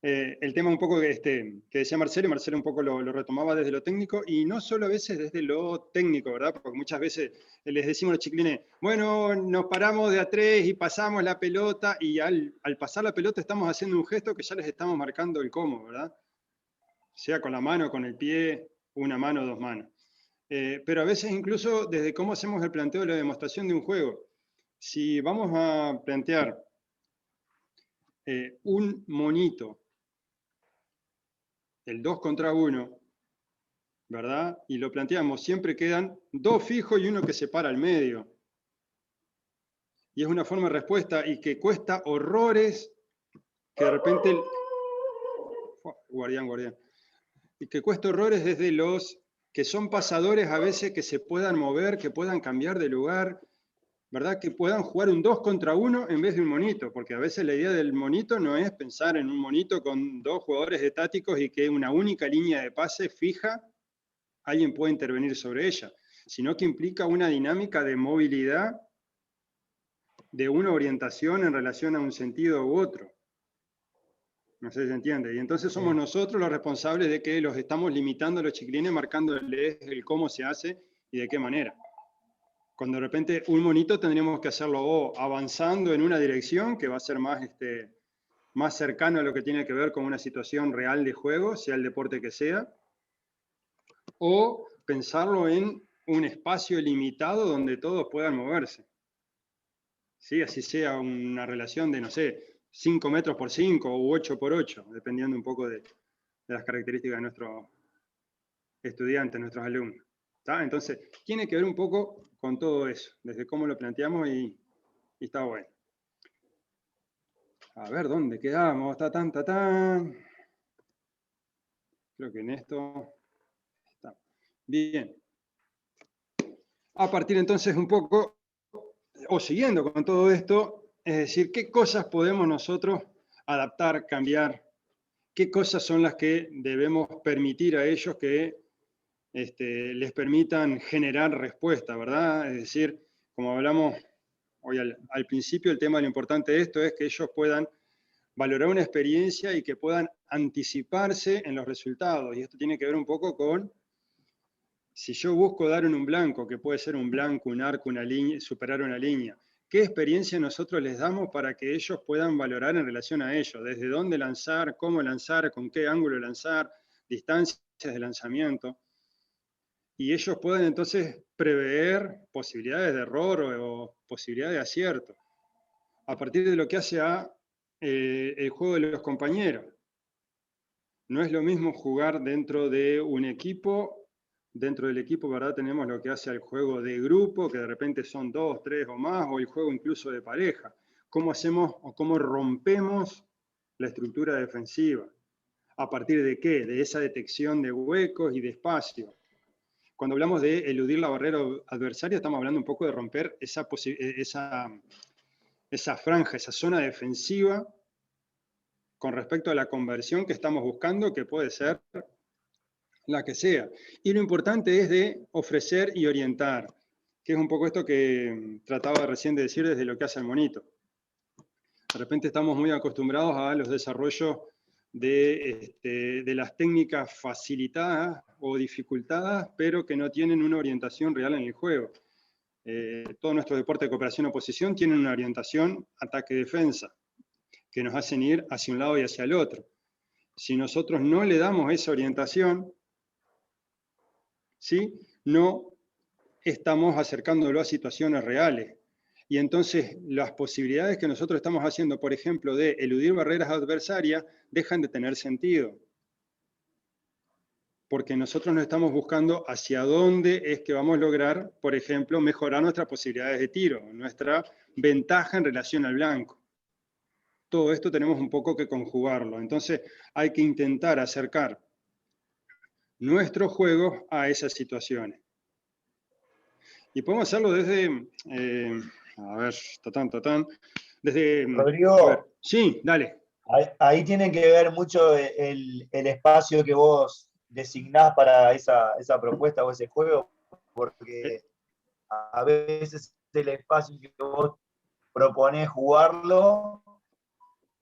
Speaker 3: El tema un poco que decía Marcelo, y Marcelo un poco lo retomaba desde lo técnico, y no solo a veces desde lo técnico, ¿verdad? Porque muchas veces les decimos a los chiquilines, bueno, nos paramos de a tres y pasamos la pelota, y al pasar la pelota estamos haciendo un gesto que ya les estamos marcando el cómo, ¿verdad? Sea con la mano, con el pie, una mano, dos manos. Pero a veces incluso desde cómo hacemos el planteo de la demostración de un juego. Si vamos a plantear un monito, el 2 contra 1, ¿verdad? Y lo planteamos, siempre quedan dos fijos y uno que se para al medio. Y es una forma de respuesta y que cuesta horrores que de repente... Guardián. Y que cuesta horrores desde los que son pasadores a veces que se puedan mover, que puedan cambiar de lugar, ¿verdad? Que puedan jugar un 2 contra 1 en vez de un monito, porque a veces la idea del monito no es pensar en un monito con dos jugadores estáticos y que una única línea de pase fija, alguien puede intervenir sobre ella, sino que implica una dinámica de movilidad, de una orientación en relación a un sentido u otro. No sé si se entiende. Y entonces somos nosotros los responsables de que los estamos limitando a los chiquilines, marcándoles el cómo se hace y de qué manera. Cuando de repente un monito tendríamos que hacerlo o avanzando en una dirección que va a ser más cercano a lo que tiene que ver con una situación real de juego, sea el deporte que sea, o pensarlo en un espacio limitado donde todos puedan moverse. ¿Sí? Así sea una relación de, no sé, 5 metros por 5 u 8 por 8, dependiendo un poco de las características de nuestros estudiantes, nuestros alumnos. ¿Está? Entonces, tiene que ver un poco con todo eso, desde cómo lo planteamos y está bueno. A ver, ¿dónde quedamos? Creo que en esto está. Bien. A partir entonces un poco, o siguiendo con todo esto, es decir, ¿qué cosas podemos nosotros adaptar, cambiar? ¿Qué cosas son las que debemos permitir a ellos que les permitan generar respuesta, ¿verdad? Es decir, como hablamos hoy al principio, el tema de lo importante de esto es que ellos puedan valorar una experiencia y que puedan anticiparse en los resultados. Y esto tiene que ver un poco con, si yo busco dar en un blanco, que puede ser un blanco, un arco, una línea, superar una línea, ¿qué experiencia nosotros les damos para que ellos puedan valorar en relación a ello? Desde dónde lanzar, cómo lanzar, con qué ángulo lanzar, distancias de lanzamiento. Y ellos pueden entonces prever posibilidades de error o posibilidades de acierto a partir de lo que hace a el juego de los compañeros. No es lo mismo jugar dentro de un equipo, dentro del equipo, ¿verdad? Tenemos lo que hace al juego de grupo, que de repente son 2, 3 o más, o el juego incluso de pareja. ¿Cómo hacemos o cómo rompemos la estructura defensiva? ¿A partir de qué? De esa detección de huecos y de espacio. Cuando hablamos de eludir la barrera adversaria, estamos hablando un poco de romper esa franja, esa zona defensiva con respecto a la conversión que estamos buscando, que puede ser la que sea. Y lo importante es de ofrecer y orientar. que es un poco esto que trataba recién de decir desde lo que hace el monito. De repente estamos muy acostumbrados a los desarrollos de las técnicas facilitadas o dificultadas, pero que no tienen una orientación real en el juego. Todos nuestros deportes de cooperación-oposición tienen una orientación ataque-defensa, que nos hacen ir hacia un lado y hacia el otro. Si nosotros no le damos esa orientación, ¿sí?, no estamos acercándolo a situaciones reales. Y entonces las posibilidades que nosotros estamos haciendo, por ejemplo, de eludir barreras adversarias, dejan de tener sentido. Porque nosotros no estamos buscando hacia dónde es que vamos a lograr, por ejemplo, mejorar nuestras posibilidades de tiro, nuestra ventaja en relación al blanco. Todo esto tenemos un poco que conjugarlo. Entonces hay que intentar acercar nuestros juegos a esas situaciones. Y podemos hacerlo desde, a ver, desde...
Speaker 6: Rodrigo,
Speaker 3: a ver, sí, dale.
Speaker 6: Ahí tiene que ver mucho el espacio que vos designás para esa propuesta o ese juego, porque a veces el espacio que vos proponés jugarlo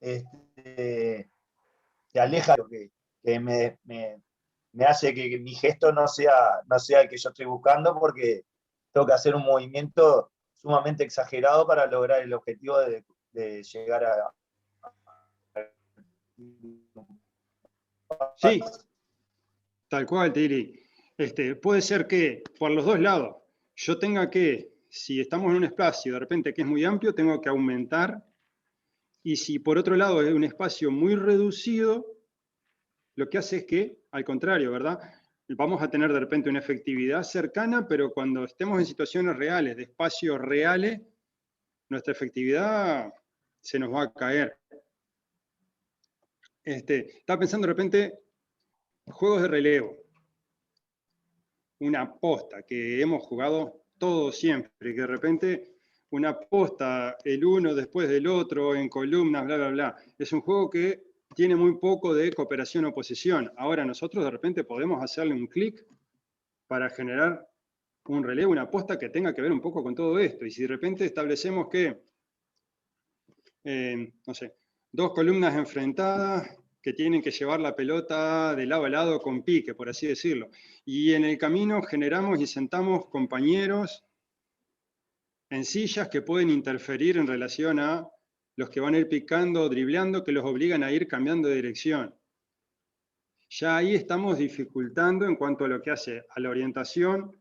Speaker 6: te aleja, que me hace que mi gesto no sea el que yo estoy buscando, porque tengo que hacer un movimiento sumamente exagerado para lograr el objetivo de llegar a...
Speaker 3: Sí, tal cual, Tiri. Puede ser que por los dos lados yo tenga que, si estamos en un espacio de repente que es muy amplio, tengo que aumentar, y si por otro lado es un espacio muy reducido, lo que hace es que, al contrario, ¿verdad?, vamos a tener de repente una efectividad cercana, pero cuando estemos en situaciones reales, de espacios reales, nuestra efectividad se nos va a caer. Estaba pensando de repente, juegos de relevo. Una aposta que hemos jugado todos siempre, que de repente una aposta, el uno después del otro, en columnas, bla, bla, bla. Es un juego que tiene muy poco de cooperación-oposición. Ahora nosotros de repente podemos hacerle un clic para generar un relevo, una aposta que tenga que ver un poco con todo esto. Y si de repente establecemos que, no sé, dos columnas enfrentadas que tienen que llevar la pelota de lado a lado con pique, por así decirlo. Y en el camino generamos y sentamos compañeros en sillas que pueden interferir en relación a los que van a ir picando o dribleando, que los obligan a ir cambiando de dirección. Ya ahí estamos dificultando en cuanto a lo que hace a la orientación,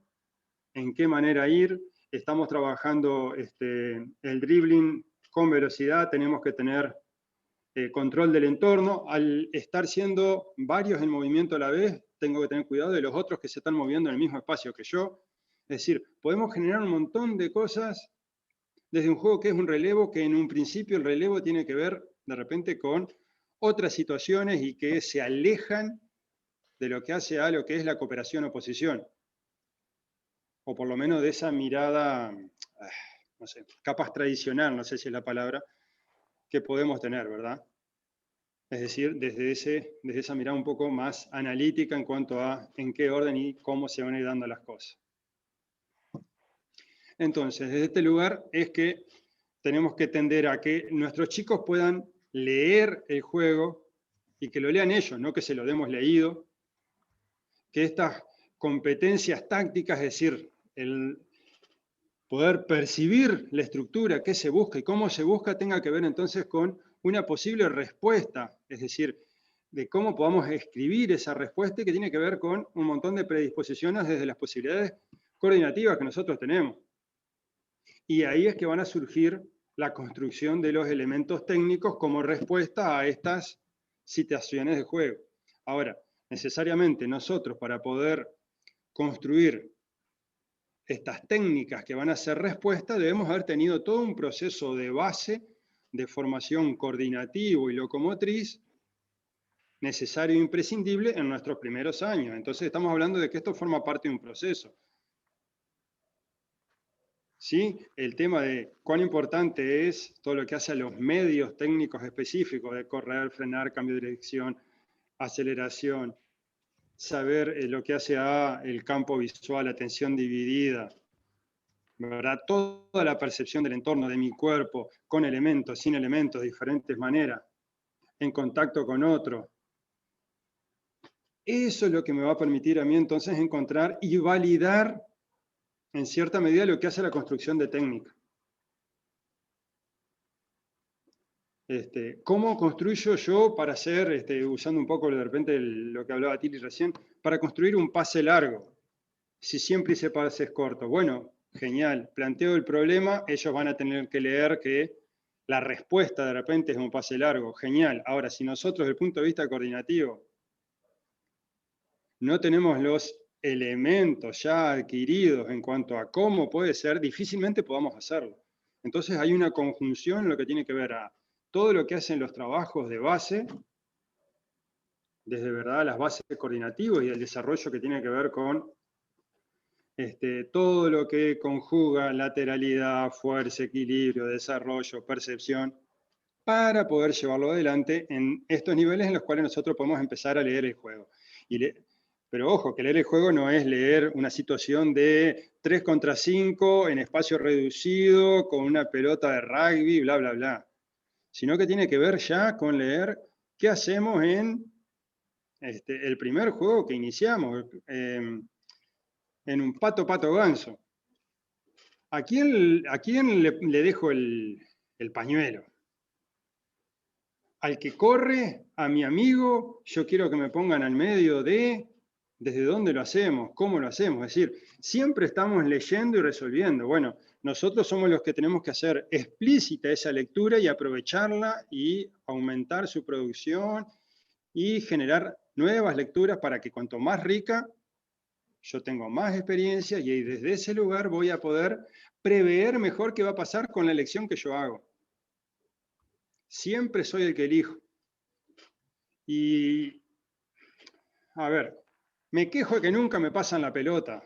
Speaker 3: en qué manera ir. Estamos trabajando el dribbling con velocidad, tenemos que tener control del entorno. Al estar siendo varios en movimiento a la vez, tengo que tener cuidado de los otros que se están moviendo en el mismo espacio que yo. Es decir, podemos generar un montón de cosas desde un juego que es un relevo, que en un principio el relevo tiene que ver de repente con otras situaciones y que se alejan de lo que hace a lo que es la cooperación-oposición. O por lo menos de esa mirada, no sé, capaz tradicional, no sé si es la palabra, que podemos tener, ¿verdad? Es decir, desde esa mirada un poco más analítica en cuanto a en qué orden y cómo se van a ir dando las cosas. Entonces, desde este lugar es que tenemos que tender a que nuestros chicos puedan leer el juego y que lo lean ellos, no que se lo demos leído, que estas competencias tácticas, es decir, el poder percibir la estructura, qué se busca y cómo se busca, tenga que ver entonces con una posible respuesta, es decir, de cómo podamos escribir esa respuesta, y que tiene que ver con un montón de predisposiciones desde las posibilidades coordinativas que nosotros tenemos. Y ahí es que van a surgir la construcción de los elementos técnicos como respuesta a estas situaciones de juego. Ahora, necesariamente nosotros, para poder construir estas técnicas que van a ser respuesta, debemos haber tenido todo un proceso de base de formación coordinativo y locomotriz necesario e imprescindible en nuestros primeros años. Entonces estamos hablando de que esto forma parte de un proceso. ¿Sí? El tema de cuán importante es todo lo que hace a los medios técnicos específicos de correr, frenar, cambio de dirección, aceleración, saber lo que hace a el campo visual, atención dividida, ¿verdad? Toda la percepción del entorno, de mi cuerpo, con elementos, sin elementos, de diferentes maneras, en contacto con otro. Eso es lo que me va a permitir a mí entonces encontrar y validar en cierta medida lo que hace la construcción de técnica. ¿Cómo construyo yo para hacer, usando un poco de repente lo que hablaba Tili recién, para construir un pase largo? Si siempre hice pases cortos. Bueno, genial. Planteo el problema, ellos van a tener que leer que la respuesta de repente es un pase largo. Genial. Ahora, si nosotros desde el punto de vista coordinativo no tenemos los elementos ya adquiridos en cuanto a cómo puede ser, difícilmente podamos hacerlo. Entonces hay una conjunción en lo que tiene que ver a todo lo que hacen los trabajos de base, desde verdad las bases coordinativas y el desarrollo que tiene que ver con todo lo que conjuga lateralidad, fuerza, equilibrio, desarrollo, percepción, para poder llevarlo adelante en estos niveles en los cuales nosotros podemos empezar a leer el juego. Pero ojo, que leer el juego no es leer una situación de 3 contra 5 en espacio reducido, con una pelota de rugby, bla, bla, bla. Sino que tiene que ver ya con leer qué hacemos en el primer juego que iniciamos, en un pato-pato-ganso. ¿A quién le dejo el pañuelo? Al que corre, a mi amigo, yo quiero que me pongan al medio de desde dónde lo hacemos, cómo lo hacemos. Es decir, siempre estamos leyendo y resolviendo. Bueno, nosotros somos los que tenemos que hacer explícita esa lectura y aprovecharla y aumentar su producción y generar nuevas lecturas para que cuanto más rica, yo tengo más experiencia y desde ese lugar voy a poder prever mejor qué va a pasar con la elección que yo hago. Siempre soy el que elijo. Y, a ver, me quejo de que nunca me pasan la pelota.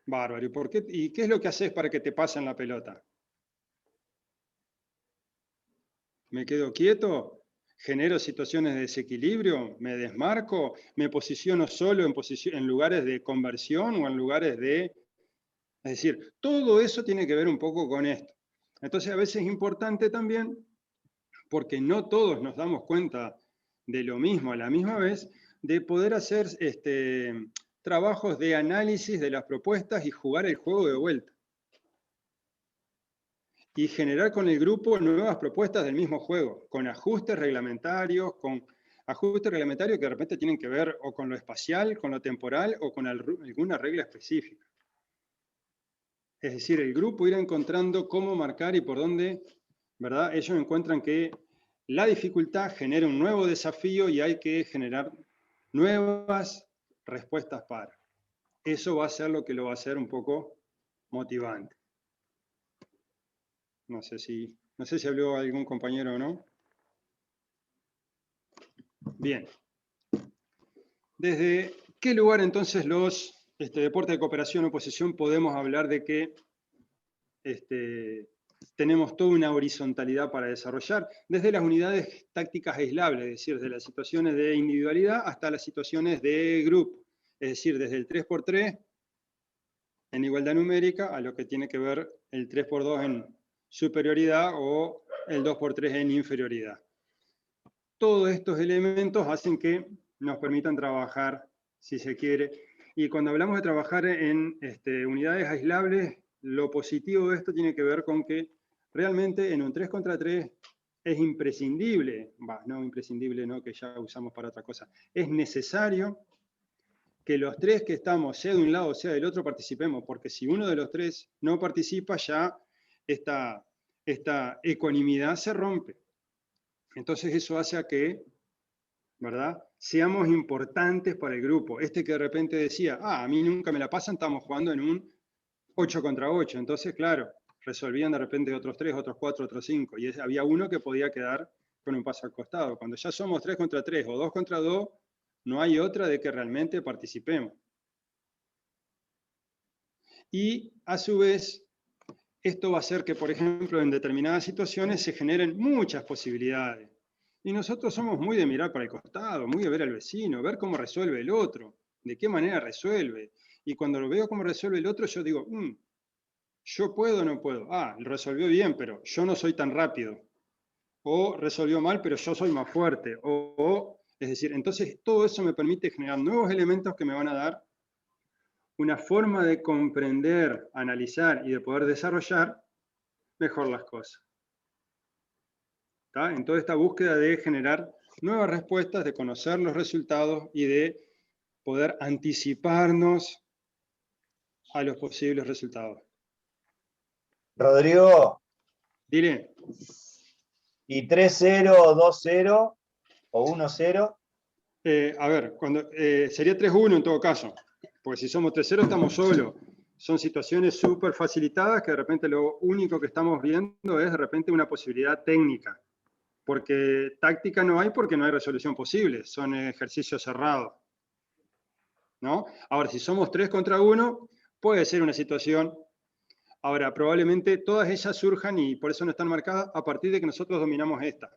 Speaker 3: Bárbaro. ¿Y qué es lo que haces para que te pasen la pelota? ¿Me quedo quieto? ¿Genero situaciones de desequilibrio? ¿Me desmarco? ¿Me posiciono solo en lugares de conversión o en lugares de...? Es decir, todo eso tiene que ver un poco con esto. Entonces, a veces es importante también, porque no todos nos damos cuenta de lo mismo a la misma vez, de poder hacer trabajos de análisis de las propuestas y jugar el juego de vuelta. Y generar con el grupo nuevas propuestas del mismo juego, con ajustes reglamentarios que de repente tienen que ver o con lo espacial, con lo temporal o con alguna regla específica. Es decir, el grupo irá encontrando cómo marcar y por dónde, ¿verdad? Ellos encuentran que la dificultad genera un nuevo desafío y hay que generar nuevas respuestas para. Eso va a ser lo que lo va a hacer un poco motivante. No sé si habló algún compañero o no. Bien. ¿Desde qué lugar entonces los deportes de cooperación o oposición podemos hablar de que tenemos toda una horizontalidad para desarrollar? Desde las unidades tácticas aislables, es decir, desde las situaciones de individualidad hasta las situaciones de grupo. Es decir, desde el 3x3 en igualdad numérica a lo que tiene que ver el 3x2 en superioridad o el 2x3 en inferioridad. Todos estos elementos hacen que nos permitan trabajar, si se quiere. Y cuando hablamos de trabajar en unidades aislables, lo positivo de esto tiene que ver con que realmente en un 3 contra 3 es imprescindible, no imprescindible, no, que ya usamos para otra cosa, es necesario que los tres que estamos, sea de un lado o sea del otro, participemos, porque si uno de los tres no participa, ya esta ecuanimidad se rompe. Entonces eso hace a que, ¿verdad?, seamos importantes para el grupo. Que de repente decía, a mí nunca me la pasan, estamos jugando en un 8 contra 8. Entonces, claro, resolvían de repente otros 3, otros 4, otros 5. Y había uno que podía quedar con un paso al costado. Cuando ya somos 3 contra 3 o 2 contra 2, no hay otra de que realmente participemos. Y a su vez, esto va a hacer que, por ejemplo, en determinadas situaciones se generen muchas posibilidades. Y nosotros somos muy de mirar para el costado, muy de ver al vecino, ver cómo resuelve el otro, de qué manera resuelve. Y cuando lo veo cómo resuelve el otro, yo digo, Yo puedo o no puedo. Ah, resolvió bien, pero yo no soy tan rápido. O resolvió mal, pero yo soy más fuerte. Es decir, entonces todo eso me permite generar nuevos elementos que me van a dar una forma de comprender, analizar y de poder desarrollar mejor las cosas. ¿Está? En toda esta búsqueda de generar nuevas respuestas, de conocer los resultados y de poder anticiparnos a los posibles resultados.
Speaker 6: Rodrigo,
Speaker 3: Dile.
Speaker 6: ¿y 3-0 o 2-0 o 1-0?
Speaker 3: A ver, sería 3-1 en todo caso, porque si somos 3-0 estamos solos. Son situaciones súper facilitadas que de repente lo único que estamos viendo es de repente una posibilidad técnica, porque táctica no hay porque no hay resolución posible, son ejercicios cerrados, ¿no? Ahora, si somos 3 contra 1, puede ser una situación. Ahora, probablemente todas ellas surjan, y por eso no están marcadas, a partir de que nosotros dominamos esta.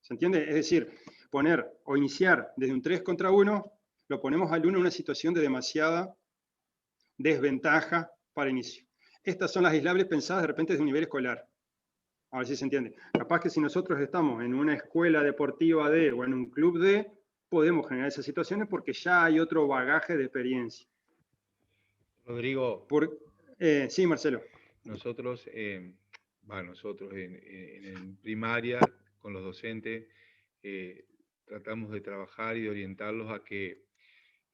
Speaker 3: ¿Se entiende? Es decir, poner o iniciar desde un 3 contra 1, lo ponemos al 1 en una situación de demasiada desventaja para inicio. Estas son las aislables pensadas de repente desde un nivel escolar. A ver si se entiende. Capaz que si nosotros estamos en una escuela deportiva D o en un club D, podemos generar esas situaciones porque ya hay otro bagaje de experiencia.
Speaker 1: Rodrigo.
Speaker 3: Sí, Marcelo.
Speaker 1: Nosotros, nosotros en primaria, con los docentes, tratamos de trabajar y de orientarlos a que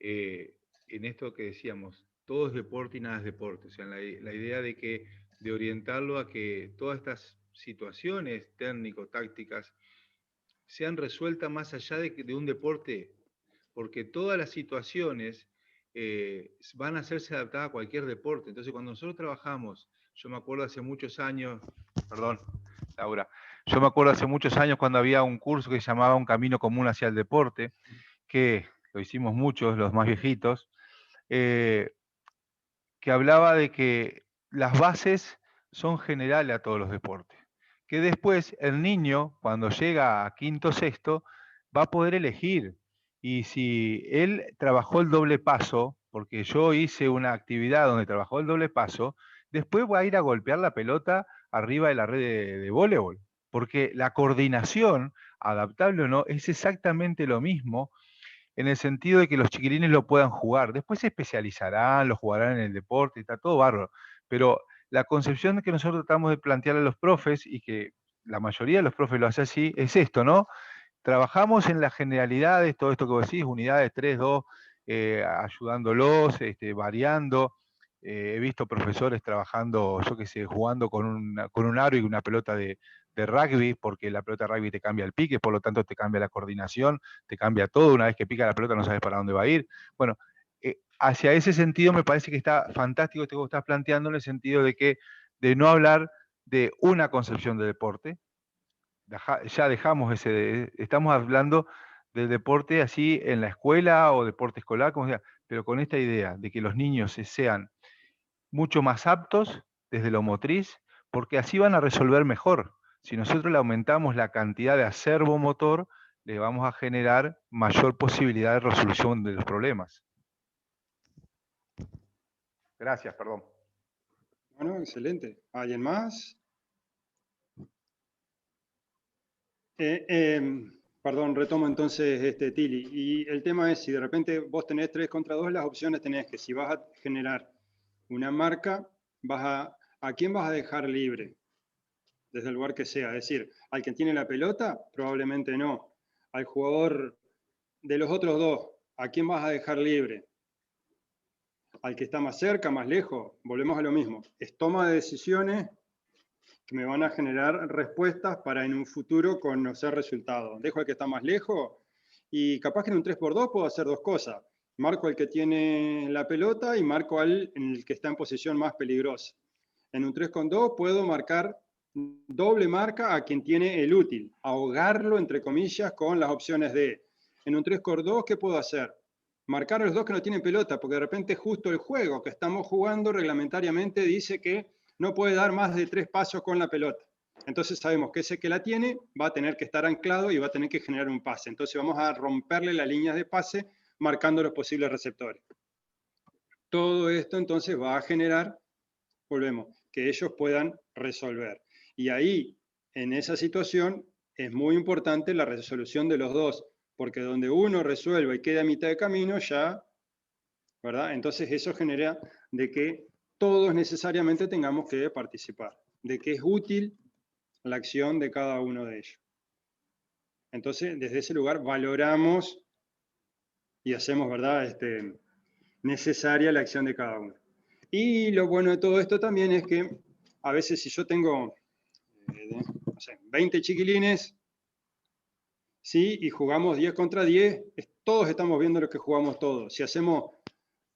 Speaker 1: en esto que decíamos, todo es deporte y nada es deporte. O sea, la idea de orientarlo a que todas estas situaciones técnico-tácticas sean resueltas más allá de un deporte, porque todas las situaciones van a hacerse adaptadas a cualquier deporte. Entonces, cuando nosotros trabajamos, yo me acuerdo hace muchos años, perdón, Laura, yo me acuerdo hace muchos años cuando había un curso que se llamaba Un Camino Común hacia el Deporte, que lo hicimos muchos, los más viejitos, que hablaba de que las bases son generales a todos los deportes. Que después el niño, cuando llega a quinto, sexto, va a poder elegir. Y si él trabajó el doble paso, porque yo hice una actividad donde trabajó el doble paso, después va a ir a golpear la pelota arriba de la red de voleibol. Porque la coordinación, adaptable o no, es exactamente lo mismo en el sentido de que los chiquilines lo puedan jugar. Después se especializarán, lo jugarán en el deporte, está todo bárbaro. Pero la concepción que nosotros tratamos de plantear a los profes, y que la mayoría de los profes lo hace así, es esto, ¿no? Trabajamos en las generalidades, todo esto que vos decís, unidades 3, 2, ayudándolos, variando. He visto profesores trabajando, yo qué sé, jugando con un aro y una pelota de rugby, porque la pelota de rugby te cambia el pique, por lo tanto te cambia la coordinación, te cambia todo. Una vez que pica la pelota no sabes para dónde va a ir. Bueno, hacia ese sentido me parece que está fantástico esto que vos estás planteando, en el sentido de no hablar de una concepción de deporte. Ya dejamos estamos hablando del deporte así en la escuela o deporte escolar, como sea, pero con esta idea de que los niños sean mucho más aptos desde lo motriz, porque así van a resolver mejor. Si nosotros le aumentamos la cantidad de acervo motor, le vamos a generar mayor posibilidad de resolución de los problemas. Gracias, perdón.
Speaker 3: Bueno, excelente. ¿Alguien más? Perdón, retomo entonces, Tili. Y el tema es, si de repente vos tenés 3 contra 2, las opciones tenés que, si vas a generar una marca, ¿a quién vas a dejar libre? Desde el lugar que sea. Es decir, al que tiene la pelota, probablemente no. Al jugador de los otros dos, ¿a quién vas a dejar libre? Al que está más cerca, más lejos, volvemos a lo mismo. Es toma de decisiones que me van a generar respuestas para en un futuro conocer resultados. Dejo al que está más lejos y capaz que en un 3x2 puedo hacer dos cosas. Marco al que tiene la pelota y marco al en el que está en posición más peligrosa. En un 3x2 puedo marcar doble marca a quien tiene el útil, ahogarlo entre comillas con las opciones de. En un 3x2, ¿qué puedo hacer? Marcar a los dos que no tienen pelota, porque de repente justo el juego que estamos jugando reglamentariamente dice que no puede dar más de 3 pasos con la pelota. Entonces sabemos que ese que la tiene va a tener que estar anclado y va a tener que generar un pase. Entonces vamos a romperle las líneas de pase marcando los posibles receptores. Todo esto entonces va a generar, volvemos, que ellos puedan resolver. Y ahí, en esa situación, es muy importante la resolución de los dos, porque donde uno resuelva y queda a mitad de camino, ya, ¿verdad? Entonces eso genera de que todos necesariamente tengamos que participar, de que es útil la acción de cada uno de ellos. Entonces, desde ese lugar valoramos y hacemos, ¿verdad?, necesaria la acción de cada uno. Y lo bueno de todo esto también es que a veces si yo tengo, no sé, 20 chiquilines, ¿sí?, y jugamos 10 contra 10, todos estamos viendo lo que jugamos todos. Si hacemos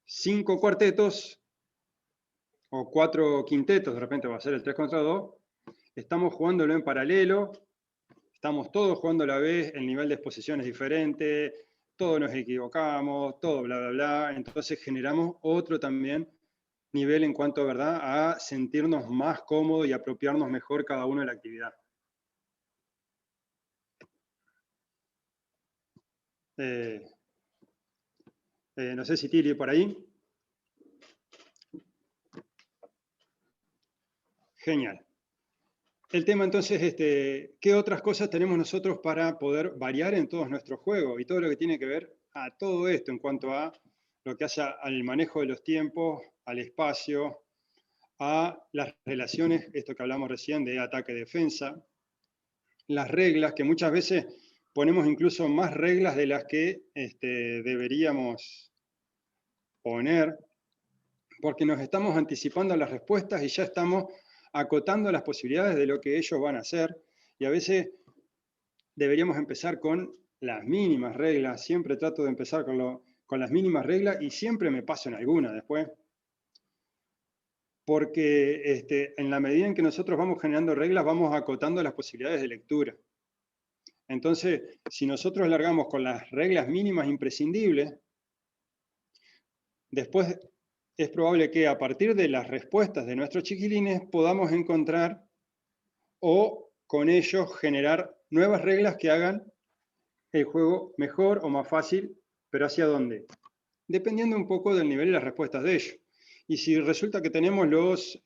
Speaker 3: 5 cuartetos o 4 quintetos, de repente va a ser el 3 contra 2, estamos jugándolo en paralelo, estamos todos jugando a la vez, el nivel de exposición es diferente, todos nos equivocamos, todo bla, bla, bla. Entonces generamos otro también nivel en cuanto, ¿verdad?, a sentirnos más cómodos y apropiarnos mejor cada uno de la actividad. No sé si Tili por ahí. Genial. El tema entonces, ¿qué otras cosas tenemos nosotros para poder variar en todos nuestros juegos? Y todo lo que tiene que ver a todo esto en cuanto a lo que hace al manejo de los tiempos, al espacio, a las relaciones, esto que hablamos recién de ataque-defensa, las reglas, que muchas veces ponemos incluso más reglas de las que deberíamos poner, porque nos estamos anticipando a las respuestas y ya estamos acotando las posibilidades de lo que ellos van a hacer, y a veces deberíamos empezar con las mínimas reglas. Siempre trato de empezar con las mínimas reglas y siempre me paso en alguna después, porque en la medida en que nosotros vamos generando reglas, vamos acotando las posibilidades de lectura. Entonces, si nosotros largamos con las reglas mínimas imprescindibles, después es probable que a partir de las respuestas de nuestros chiquilines podamos encontrar o con ellos generar nuevas reglas que hagan el juego mejor o más fácil, pero ¿hacia dónde? Dependiendo un poco del nivel y las respuestas de ellos. Y si resulta que tenemos los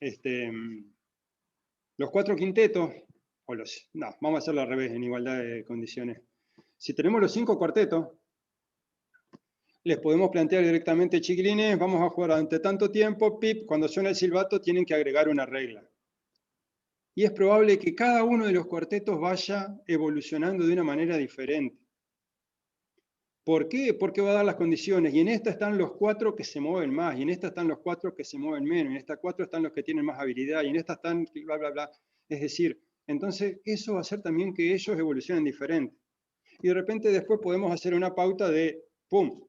Speaker 3: 4 quintetos, no, vamos a hacerlo al revés, en igualdad de condiciones. Si tenemos los 5 cuartetos, les podemos plantear directamente, chiquilines, vamos a jugar durante tanto tiempo, pip, cuando suena el silbato tienen que agregar una regla. Y es probable que cada uno de los cuartetos vaya evolucionando de una manera diferente. ¿Por qué? Porque va a dar las condiciones, y en esta están los 4 que se mueven más, y en esta están los 4 que se mueven menos, y en estas 4 están los que tienen más habilidad, y en esta están bla, bla, bla. Es decir, entonces eso va a hacer también que ellos evolucionen diferente. Y de repente después podemos hacer una pauta de, ¡pum!,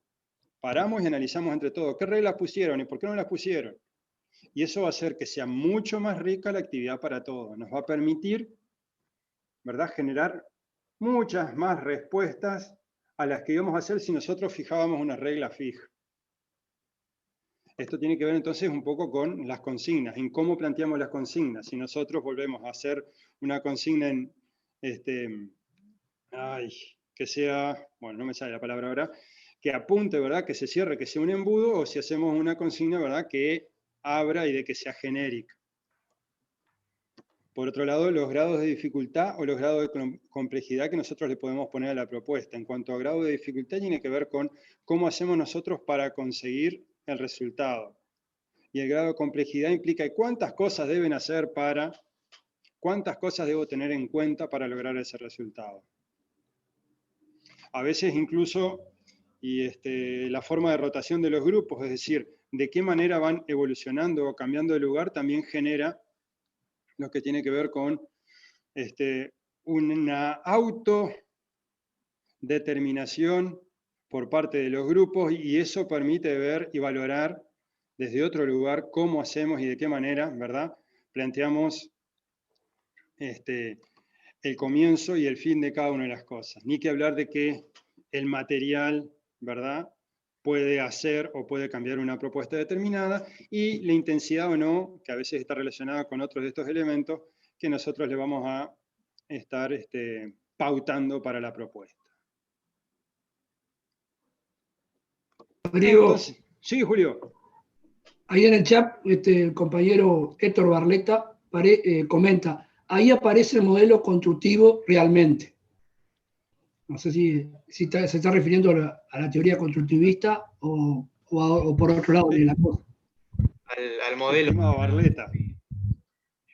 Speaker 3: paramos y analizamos entre todos, ¿qué reglas pusieron y por qué no las pusieron? Y eso va a hacer que sea mucho más rica la actividad para todos. Nos va a permitir, ¿verdad?, generar muchas más respuestas a las que íbamos a hacer si nosotros fijábamos una regla fija. Esto tiene que ver entonces un poco con las consignas, en cómo planteamos las consignas. Si nosotros volvemos a hacer una consigna en, que sea, bueno, no me sale la palabra ahora, que apunte, ¿verdad?, que se cierre, que sea un embudo, o si hacemos una consigna, ¿verdad?, que abra y de que sea genérica. Por otro lado, los grados de dificultad o los grados de complejidad que nosotros le podemos poner a la propuesta. En cuanto a grado de dificultad, tiene que ver con cómo hacemos nosotros para conseguir el resultado. Y el grado de complejidad implica cuántas cosas deben hacer cuántas cosas debo tener en cuenta para lograr ese resultado. A veces incluso, la forma de rotación de los grupos, es decir, de qué manera van evolucionando o cambiando de lugar, también genera lo que tiene que ver con una autodeterminación por parte de los grupos, y eso permite ver y valorar desde otro lugar cómo hacemos y de qué manera, ¿verdad?, planteamos el comienzo y el fin de cada una de las cosas. Ni que hablar de que el material, ¿verdad?, puede hacer o puede cambiar una propuesta determinada, y la intensidad o no, que a veces está relacionada con otros de estos elementos que nosotros le vamos a estar pautando para la propuesta.
Speaker 2: Rodrigo,
Speaker 3: Entonces, sí, Julio.
Speaker 2: ahí en el chat el compañero Héctor Barleta comenta, ahí aparece el modelo constructivo realmente. No sé si se está refiriendo a la teoría constructivista o por otro lado de la cosa.
Speaker 7: Al modelo.
Speaker 3: Estimado Barleta.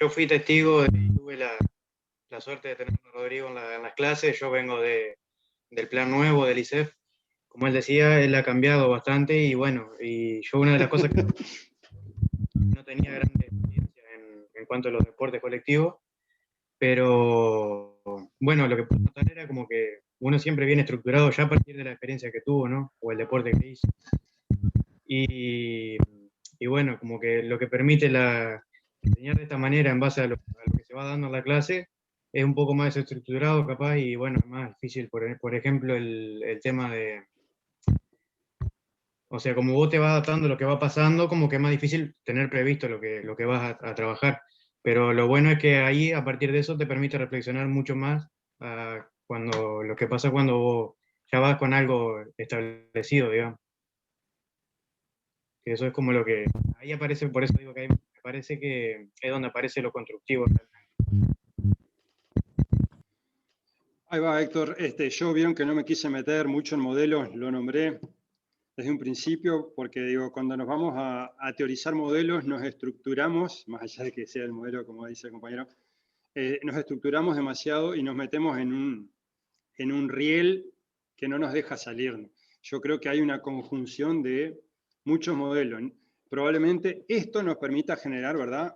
Speaker 7: Yo fui testigo y tuve la suerte de tener a Rodrigo en las clases. Yo vengo del plan nuevo del ISEF. Como él decía, él ha cambiado bastante y bueno, y yo una de las cosas que no tenía gran experiencia en cuanto a los deportes colectivos, pero bueno, lo que puedo notar era como que uno siempre viene estructurado ya a partir de la experiencia que tuvo, ¿no? O el deporte que hizo. Y bueno, como que lo que permite enseñar de esta manera en base a lo que se va dando en la clase es un poco más estructurado capaz y bueno, es más difícil, por ejemplo, el tema de... O sea, como vos te vas adaptando a lo que va pasando, como que es más difícil tener previsto lo que vas a trabajar. Pero lo bueno es que ahí, a partir de eso, te permite reflexionar mucho más cuando lo que pasa cuando vos ya vas con algo establecido, digamos. Que eso es como lo que... Ahí aparece, por eso digo que ahí me parece que es donde aparece lo constructivo.
Speaker 3: Ahí va, Héctor. Yo vieron que no me quise meter mucho en modelos, lo nombré desde un principio, porque digo, cuando nos vamos a teorizar modelos, nos estructuramos, más allá de que sea el modelo, como dice el compañero, nos estructuramos demasiado y nos metemos en un riel que no nos deja salirnos. Yo creo que hay una conjunción de muchos modelos. Probablemente esto nos permita generar, ¿verdad?,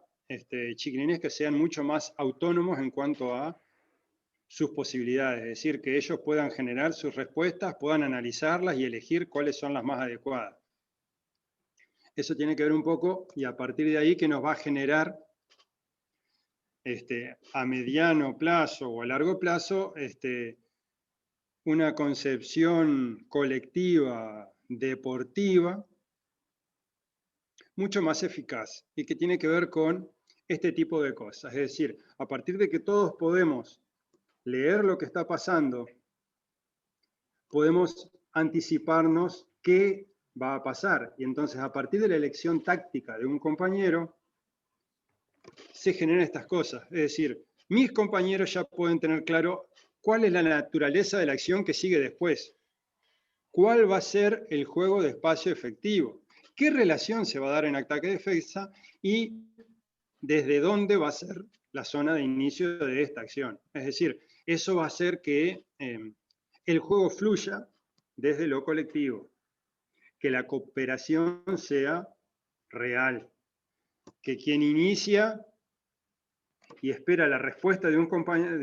Speaker 3: chiquilines que sean mucho más autónomos en cuanto a sus posibilidades, es decir, que ellos puedan generar sus respuestas, puedan analizarlas y elegir cuáles son las más adecuadas. Eso tiene que ver un poco, y a partir de ahí que nos va a generar a mediano plazo o a largo plazo una concepción colectiva, deportiva, mucho más eficaz y que tiene que ver con este tipo de cosas. Es decir, a partir de que todos podemos leer lo que está pasando, podemos anticiparnos qué va a pasar. Y entonces, a partir de la elección táctica de un compañero, se generan estas cosas. Es decir, mis compañeros ya pueden tener claro cuál es la naturaleza de la acción que sigue después. ¿Cuál va a ser el juego de espacio efectivo? ¿Qué relación se va a dar en ataque-defensa? Y desde dónde va a ser la zona de inicio de esta acción. Es decir, eso va a hacer que el juego fluya desde lo colectivo, que la cooperación sea real, que quien inicia y espera la respuesta de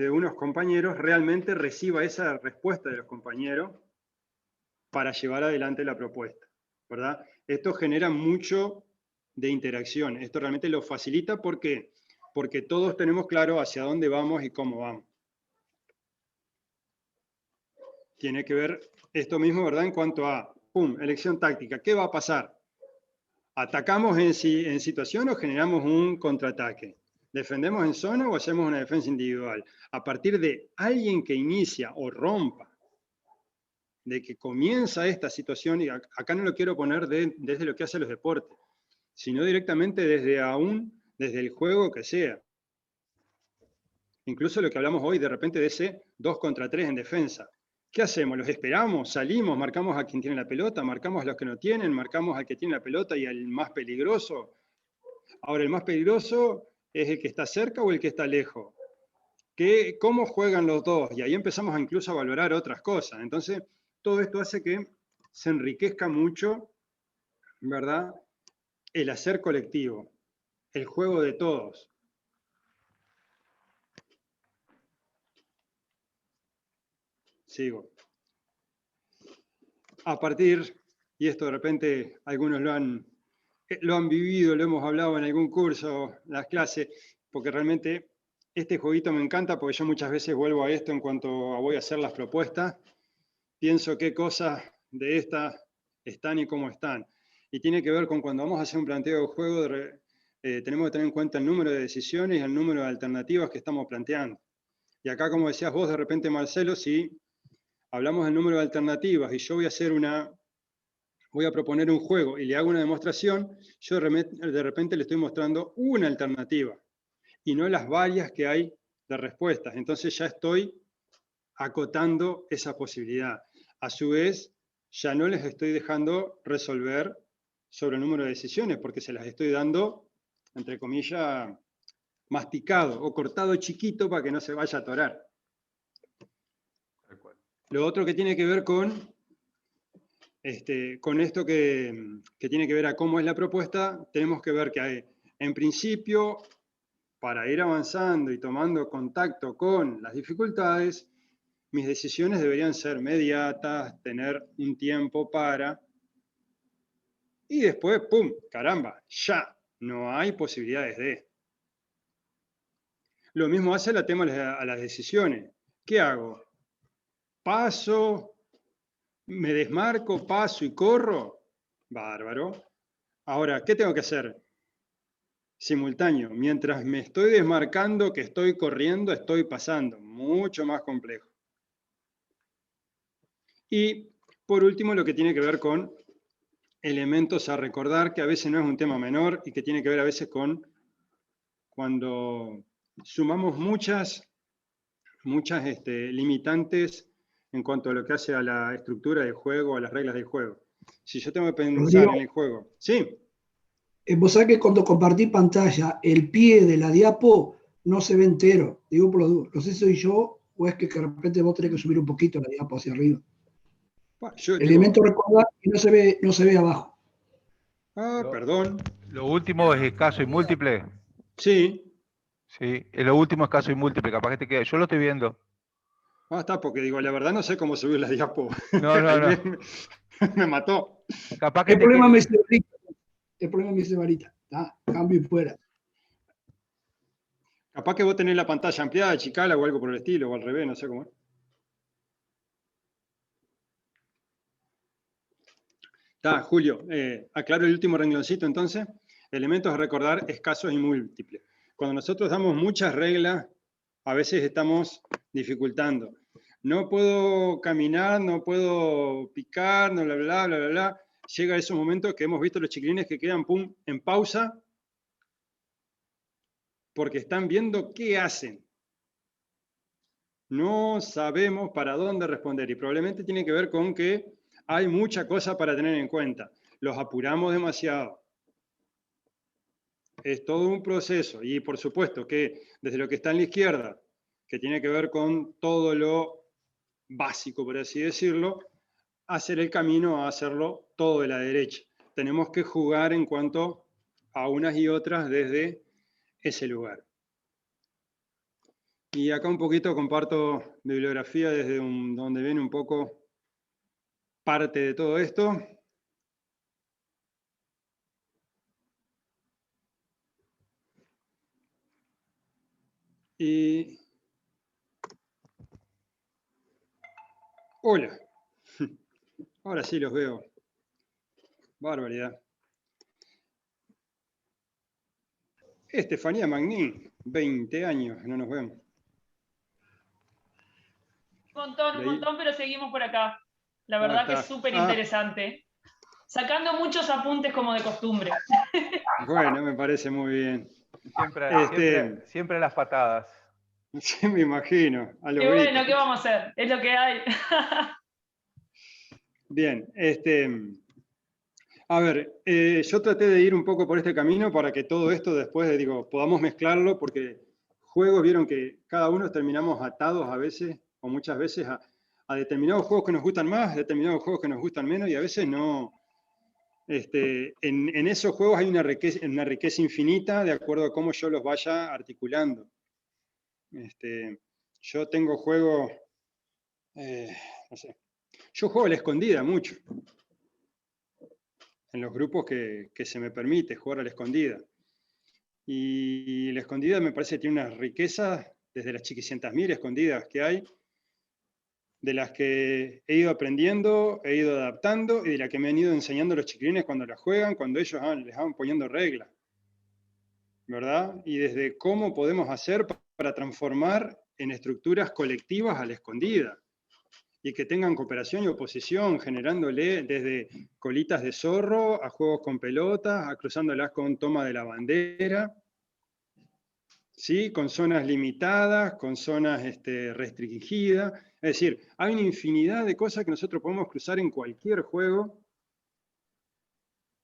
Speaker 3: unos compañeros realmente reciba esa respuesta de los compañeros para llevar adelante la propuesta, ¿verdad? Esto genera mucho de interacción, esto realmente lo facilita, ¿por qué? Porque todos tenemos claro hacia dónde vamos y cómo vamos. Tiene que ver esto mismo, ¿verdad? En cuanto a, elección táctica, ¿qué va a pasar? ¿Atacamos en situación o generamos un contraataque? ¿Defendemos en zona o hacemos una defensa individual? A partir de alguien que inicia o rompa, de que comienza esta situación, y acá no lo quiero poner desde lo que hacen los deportes, sino directamente desde el juego que sea. Incluso lo que hablamos hoy, de repente de ese 2 contra 3 en defensa. ¿Qué hacemos? ¿Los esperamos? ¿Salimos? ¿Marcamos a quien tiene la pelota? ¿Marcamos a los que no tienen? ¿Marcamos al que tiene la pelota y al más peligroso? Ahora, ¿el más peligroso es el que está cerca o el que está lejos? ¿Cómo juegan los dos? Y ahí empezamos incluso a valorar otras cosas. Entonces, todo esto hace que se enriquezca mucho, ¿verdad?, el hacer colectivo, el juego de todos. Sigo. A partir, y esto de repente algunos lo han vivido, lo hemos hablado en algún curso, las clases, porque realmente este jueguito me encanta, porque yo muchas veces vuelvo a esto en cuanto voy a hacer las propuestas, pienso qué cosas de estas están y cómo están. Y tiene que ver con cuando vamos a hacer un planteo de juego, tenemos que tener en cuenta el número de decisiones y el número de alternativas que estamos planteando. Y acá, como decías vos, de repente, Marcelo, si hablamos del número de alternativas y yo voy a hacer una voy a proponer un juego y le hago una demostración, yo de repente le estoy mostrando una alternativa y no las varias que hay de respuestas. Entonces ya estoy acotando esa posibilidad. A su vez, ya no les estoy dejando resolver sobre el número de decisiones, porque se las estoy dando, entre comillas, masticado o cortado chiquito para que no se vaya a atorar. Lo otro que tiene que ver con esto que tiene que ver a cómo es la propuesta, tenemos que ver que hay, en principio, para ir avanzando y tomando contacto con las dificultades, mis decisiones deberían ser mediatas, tener un tiempo para, y después, ¡pum!, caramba, ya, no hay posibilidades de. Lo mismo hace el tema a las decisiones. ¿Qué hago? ¿Paso? ¿Me desmarco, paso y corro? Bárbaro. Ahora, ¿qué tengo que hacer? Simultáneo. Mientras me estoy desmarcando, que estoy corriendo, estoy pasando. Mucho más complejo. Y por último, lo que tiene que ver con elementos a recordar, que a veces no es un tema menor y que tiene que ver a veces con cuando sumamos muchas limitantes en cuanto a lo que hace a la estructura del juego, a las reglas del juego. Si yo tengo que pensar en el juego. Sí.
Speaker 2: Vos sabés que cuando compartí pantalla, el pie de la diapo no se ve entero. Digo por lo duro. No sé si soy yo o es que de repente vos tenés que subir un poquito la diapo hacia arriba. Elemento recordar y no se ve abajo.
Speaker 3: Perdón.
Speaker 1: Lo último es escaso y múltiple.
Speaker 3: Sí.
Speaker 1: Sí, lo último es escaso y múltiple, capaz que te quede. Yo lo estoy viendo.
Speaker 3: Está, porque digo, la verdad no sé cómo subir la diapo.
Speaker 1: No.
Speaker 3: Me mató.
Speaker 1: Capaz que
Speaker 2: el problema me dice varita. El problema me dice varita. Cambio y fuera.
Speaker 3: Capaz que vos tenés la pantalla ampliada, achicala o algo por el estilo, o al revés, no sé cómo es. Julio, aclaro el último rengloncito entonces. Elementos a recordar escasos y múltiples. Cuando nosotros damos muchas reglas, a veces estamos dificultando. No puedo caminar, no puedo picar, no bla, bla, bla, bla, bla. Llega esos momentos que hemos visto los chiquilines que quedan en pausa porque están viendo qué hacen. No sabemos para dónde responder y probablemente tiene que ver con que hay mucha cosa para tener en cuenta. Los apuramos demasiado. Es todo un proceso y por supuesto que desde lo que está en la izquierda, que tiene que ver con todo lo básico, por así decirlo, hacer el camino a hacerlo todo de la derecha. Tenemos que jugar en cuanto a unas y otras desde ese lugar. Y acá un poquito comparto bibliografía desde donde viene un poco parte de todo esto. Y... Hola. Ahora sí los veo. Barbaridad. Estefanía Magnín, 20 años, no nos vemos.
Speaker 8: Un montón, pero seguimos por acá. La verdad que es súper interesante. Sacando muchos apuntes como de costumbre.
Speaker 3: Bueno, me parece muy bien.
Speaker 1: Siempre las patadas.
Speaker 3: Sí, me imagino.
Speaker 8: Qué bueno, ¿qué vamos a hacer? Es lo que hay.
Speaker 3: Bien, a ver, yo traté de ir un poco por este camino para que todo esto después, podamos mezclarlo, porque juegos, vieron que cada uno terminamos atados a veces, o muchas veces, a determinados juegos que nos gustan más, determinados juegos que nos gustan menos, y a veces no. En esos juegos hay una riqueza infinita de acuerdo a cómo yo los vaya articulando. Yo tengo juegos, no sé, yo juego a la escondida mucho. En los grupos que se me permite jugar a la escondida. Y la escondida me parece que tiene una riqueza desde las chiquicientas mil escondidas que hay, de las que he ido aprendiendo, he ido adaptando y de las que me han ido enseñando los chiquilines cuando las juegan, cuando ellos les van poniendo reglas. ¿Verdad? Y desde cómo podemos hacer para transformar en estructuras colectivas a la escondida. y que tengan cooperación y oposición, generándole desde colitas de zorro, a juegos con pelotas, a cruzándolas con toma de la bandera, ¿sí? Con zonas limitadas, con zonas restringidas. Es decir, hay una infinidad de cosas que nosotros podemos cruzar en cualquier juego,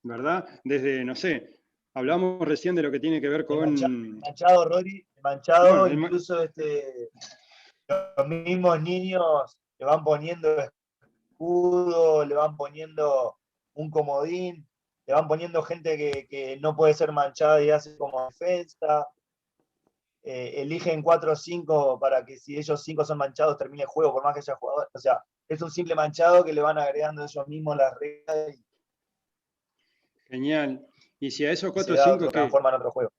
Speaker 3: ¿verdad? Desde, no sé, hablamos recién de lo que tiene que ver con...
Speaker 6: Manchado, Rodri, manchado,
Speaker 3: bueno,
Speaker 6: incluso los mismos niños le van poniendo escudo, le van poniendo un comodín, le van poniendo gente que no puede ser manchada y hace como defensa. Eligen 4 o 5 para que si ellos 5 son manchados termine el juego, por más que haya jugador. O sea, es un simple manchado que le van agregando ellos mismos las reglas.
Speaker 3: Genial. Y si a esos 4 o 5 que
Speaker 6: transforman otro juego.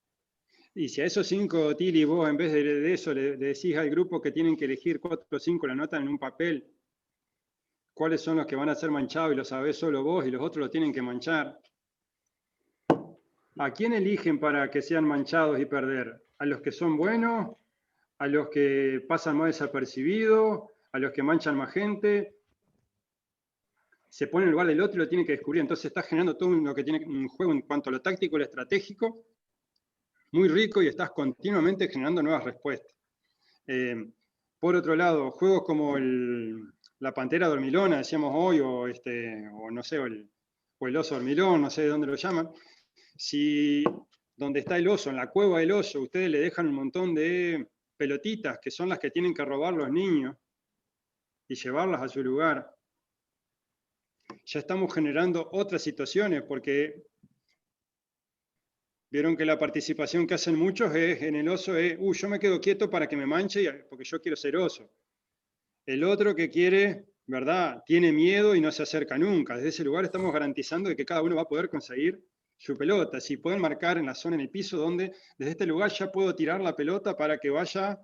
Speaker 3: Y si a esos 5, Tili, vos en vez de eso le decís al grupo que tienen que elegir 4 o 5, la anotan en un papel, cuáles son los que van a ser manchados y lo sabés solo vos y los otros lo tienen que manchar. ¿A quién eligen para que sean manchados y perder? ¿A los que son buenos? ¿A los que pasan más desapercibidos? ¿A los que manchan más gente? Se pone en el lugar del otro y lo tiene que descubrir. Entonces está generando todo lo que tiene un juego en cuanto a lo táctico y lo estratégico, muy rico, y estás continuamente generando nuevas respuestas. Por otro lado, juegos como la pantera dormilona, decíamos hoy, o no sé, o el oso dormilón, no sé de dónde lo llaman. Si donde está el oso, en la cueva del oso, ustedes le dejan un montón de pelotitas, que son las que tienen que robar los niños, y llevarlas a su lugar, ya estamos generando otras situaciones, porque vieron que la participación que hacen muchos en el oso es, yo me quedo quieto para que me manche porque yo quiero ser oso. El otro que quiere, ¿verdad? Tiene miedo y no se acerca nunca. Desde ese lugar estamos garantizando de que cada uno va a poder conseguir su pelota. Si pueden marcar en la zona, en el piso, donde desde este lugar ya puedo tirar la pelota para que vaya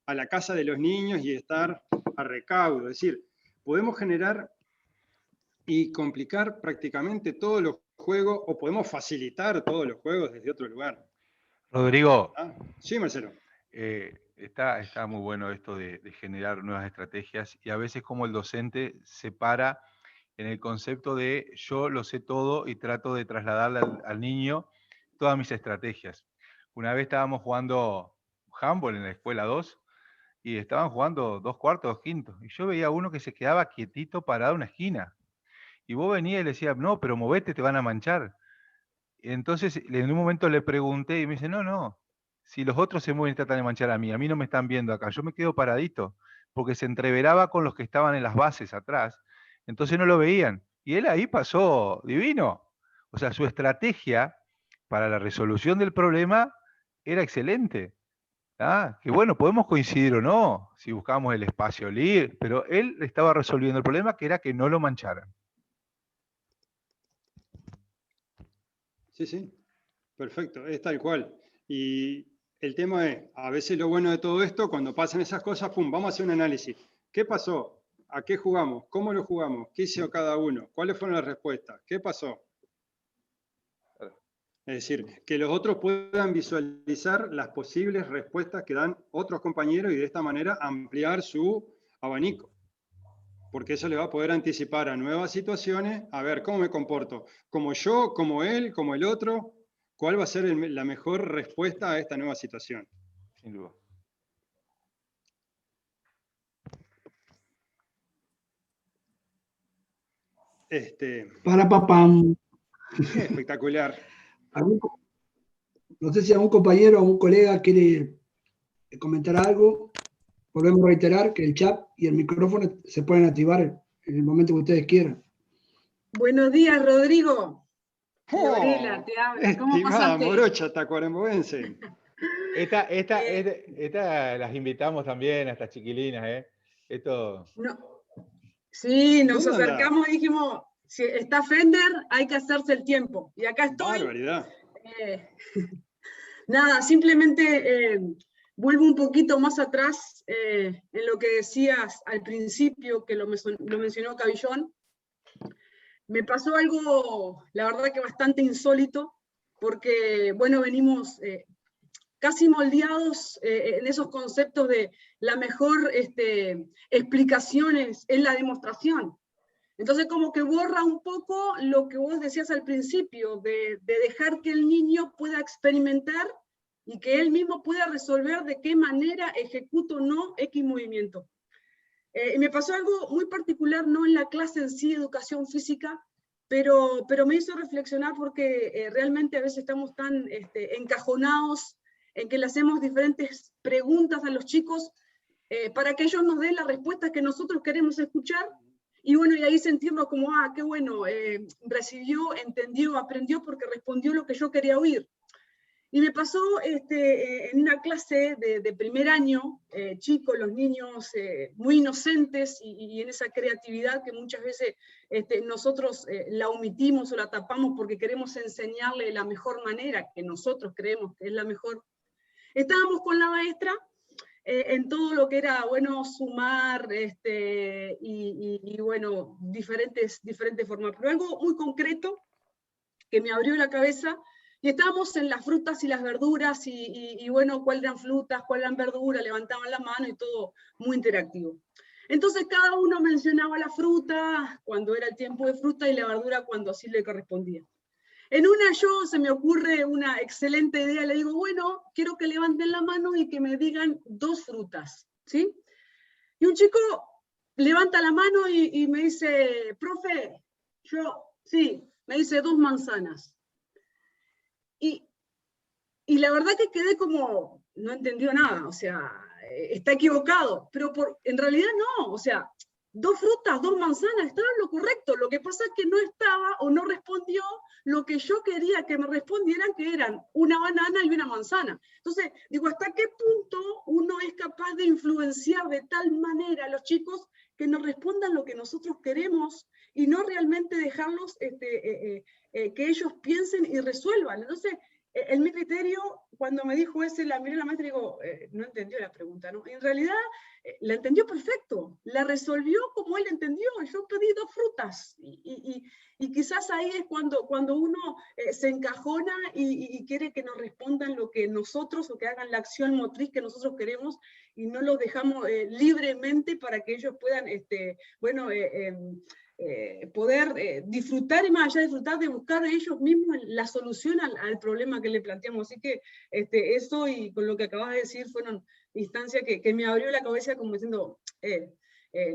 Speaker 3: a la casa de los niños y estar a recaudo. Es decir, podemos generar y complicar prácticamente todos los juegos, o podemos facilitar todos los juegos desde otro lugar.
Speaker 1: Rodrigo.
Speaker 3: Sí, Marcelo.
Speaker 1: Está muy bueno esto de generar nuevas estrategias, y a veces como el docente se para en el concepto de yo lo sé todo y trato de trasladarle al niño todas mis estrategias. Una vez estábamos jugando handball en la escuela 2 y estaban jugando 2 cuartos, 2 quintos, y yo veía uno que se quedaba quietito parado en una esquina. Y vos venías y le decías, no, pero movete, te van a manchar. Y entonces en un momento le pregunté y me dice, no, si los otros se mueven y tratan de manchar a mí no me están viendo acá, yo me quedo paradito, porque se entreveraba con los que estaban en las bases atrás, entonces no lo veían. Y él ahí pasó divino. O sea, su estrategia para la resolución del problema era excelente. Que bueno, podemos coincidir o no, si buscamos el espacio libre, pero él estaba resolviendo el problema, que era que no lo mancharan.
Speaker 3: Sí, perfecto, es tal cual. Y el tema es, a veces lo bueno de todo esto, cuando pasan esas cosas, pum, vamos a hacer un análisis. ¿Qué pasó? ¿A qué jugamos? ¿Cómo lo jugamos? ¿Qué hizo cada uno? ¿Cuáles fueron las respuestas? ¿Qué pasó? Es decir, que los otros puedan visualizar las posibles respuestas que dan otros compañeros y de esta manera ampliar su abanico. Porque eso le va a poder anticipar a nuevas situaciones, a ver cómo me comporto, como yo, como él, como el otro, cuál va a ser la mejor respuesta a esta nueva situación.
Speaker 1: Sin duda.
Speaker 2: Para papam.
Speaker 3: Espectacular.
Speaker 2: No sé si algún compañero o un colega quiere comentar algo. Volvemos a reiterar que el chat y el micrófono se pueden activar en el momento que ustedes quieran.
Speaker 9: Buenos días, Rodrigo.
Speaker 3: Gabriela, te habla. ¿Cómo pasaste? Morocha tacuarembóense.
Speaker 1: Esta las invitamos también a estas chiquilinas, Esto...
Speaker 9: No. Sí, nos acercamos y dijimos, si está Fender, hay que hacerse el tiempo. Y acá estoy.
Speaker 3: Barbaridad.
Speaker 9: Nada, simplemente vuelvo un poquito más atrás en lo que decías al principio, que lo mencionó Cabillón. Me pasó algo, la verdad que bastante insólito, porque, bueno, venimos casi moldeados en esos conceptos de la mejor explicación es la demostración. Entonces como que borra un poco lo que vos decías al principio, de dejar que el niño pueda experimentar y que él mismo pueda resolver de qué manera ejecuto o no X movimiento. Y me pasó algo muy particular, no en la clase en sí, educación física, pero me hizo reflexionar porque realmente a veces estamos tan encajonados en que le hacemos diferentes preguntas a los chicos para que ellos nos den la respuesta que nosotros queremos escuchar. Y bueno, y ahí sentirnos como, ah, qué bueno, recibió, entendió, aprendió porque respondió lo que yo quería oír. Y me pasó en una clase de primer año, chicos, los niños muy inocentes y en esa creatividad que muchas veces nosotros la omitimos o la tapamos porque queremos enseñarle de la mejor manera, que nosotros creemos que es la mejor. Estábamos con la maestra en todo lo que era, bueno, sumar y bueno, diferentes formas, pero algo muy concreto que me abrió la cabeza. Y estábamos en las frutas y las verduras, y bueno, cuáles eran frutas, cuáles eran verduras, levantaban la mano y todo muy interactivo. Entonces cada uno mencionaba la fruta cuando era el tiempo de fruta y la verdura cuando así le correspondía. En una se me ocurre una excelente idea, le digo, bueno, quiero que levanten la mano y que me digan 2 frutas, ¿sí? Y un chico levanta la mano y me dice, profe, sí, me dice 2 manzanas. Y la verdad que quedé como, no entendió nada, o sea, está equivocado, pero en realidad no, o sea, 2 frutas, 2 manzanas, estaba en lo correcto, lo que pasa es que no estaba o no respondió lo que yo quería que me respondieran, que eran una banana y una manzana. Entonces, digo, ¿hasta qué punto uno es capaz de influenciar de tal manera a los chicos que nos respondan lo que nosotros queremos y no realmente dejarlos que ellos piensen y resuelvan? Entonces, en mi criterio, cuando me dijo la miré a la maestra y digo, no entendió la pregunta, ¿no? En realidad, la entendió perfecto, la resolvió como él entendió. Yo pedí 2 frutas, y quizás ahí es cuando uno se encajona y quiere que nos respondan lo que nosotros, o que hagan la acción motriz que nosotros queremos, y no los dejamos libremente para que ellos puedan, poder disfrutar, y más allá de disfrutar, de buscar ellos mismos la solución al problema que le planteamos. Así que eso, y con lo que acabas de decir, fueron instancias que me abrió la cabeza, como diciendo,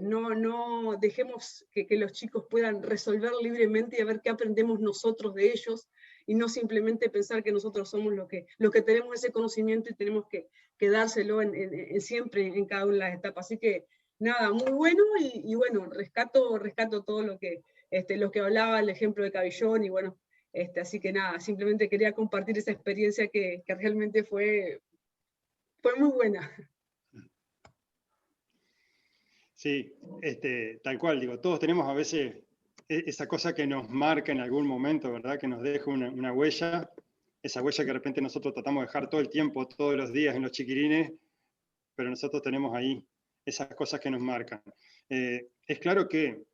Speaker 9: no dejemos que los chicos puedan resolver libremente y a ver qué aprendemos nosotros de ellos, y no simplemente pensar que nosotros somos los que tenemos ese conocimiento y tenemos que dárselo siempre en cada una de las etapas. Así que nada, muy bueno, y bueno, rescato todo lo que hablaba, el ejemplo de Cabillón, y bueno, así que nada, simplemente quería compartir esa experiencia que realmente fue muy buena.
Speaker 3: Sí, tal cual, digo, todos tenemos a veces esa cosa que nos marca en algún momento, ¿verdad? Que nos deja una huella, esa huella que de repente nosotros tratamos de dejar todo el tiempo, todos los días en los chiquirines, pero nosotros tenemos ahí esas cosas que nos marcan. Es claro que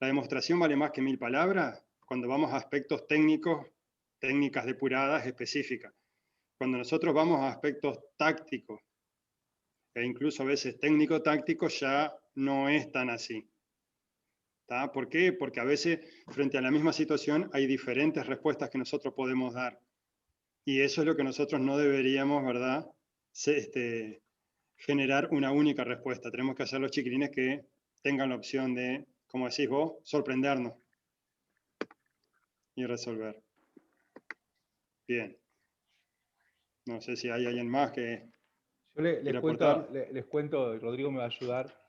Speaker 3: la demostración vale más que 1000 palabras cuando vamos a aspectos técnicos, técnicas depuradas, específicas. Cuando nosotros vamos a aspectos tácticos, e incluso a veces técnico-tácticos, ya no es tan así. ¿Tá? ¿Por qué? Porque a veces, frente a la misma situación, hay diferentes respuestas que nosotros podemos dar. Y eso es lo que nosotros no deberíamos, ¿verdad? Generar una única respuesta. Tenemos que hacer los chiquilines que tengan la opción de, como decís vos, sorprendernos y resolver. Bien. No sé si hay alguien más que...
Speaker 1: Yo les cuento, Rodrigo me va a ayudar.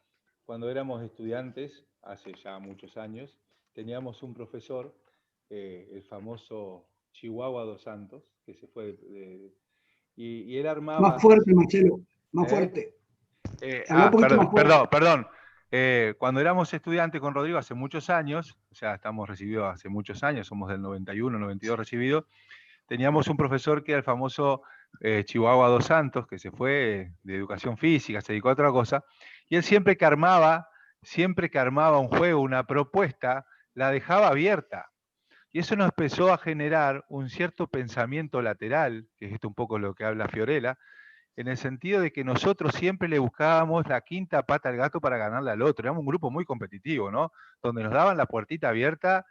Speaker 1: Cuando éramos estudiantes, hace ya muchos años, teníamos un profesor, el famoso Chihuahua dos Santos, que se fue y él armaba...
Speaker 2: Más fuerte, Marcelo, más fuerte.
Speaker 1: Perdón. Cuando éramos estudiantes con Rodrigo hace muchos años, o sea, estamos recibidos hace muchos años, somos del 91, 92 recibidos, teníamos un profesor que era el famoso Chihuahua dos Santos, que se fue de educación física, se dedicó a otra cosa, y él siempre que armaba un juego, una propuesta, la dejaba abierta. Y eso nos empezó a generar un cierto pensamiento lateral, que es esto un poco lo que habla Fiorella, en el sentido de que nosotros siempre le buscábamos la quinta pata al gato para ganarle al otro. Éramos un grupo muy competitivo, ¿no? Donde nos daban la puertita abierta,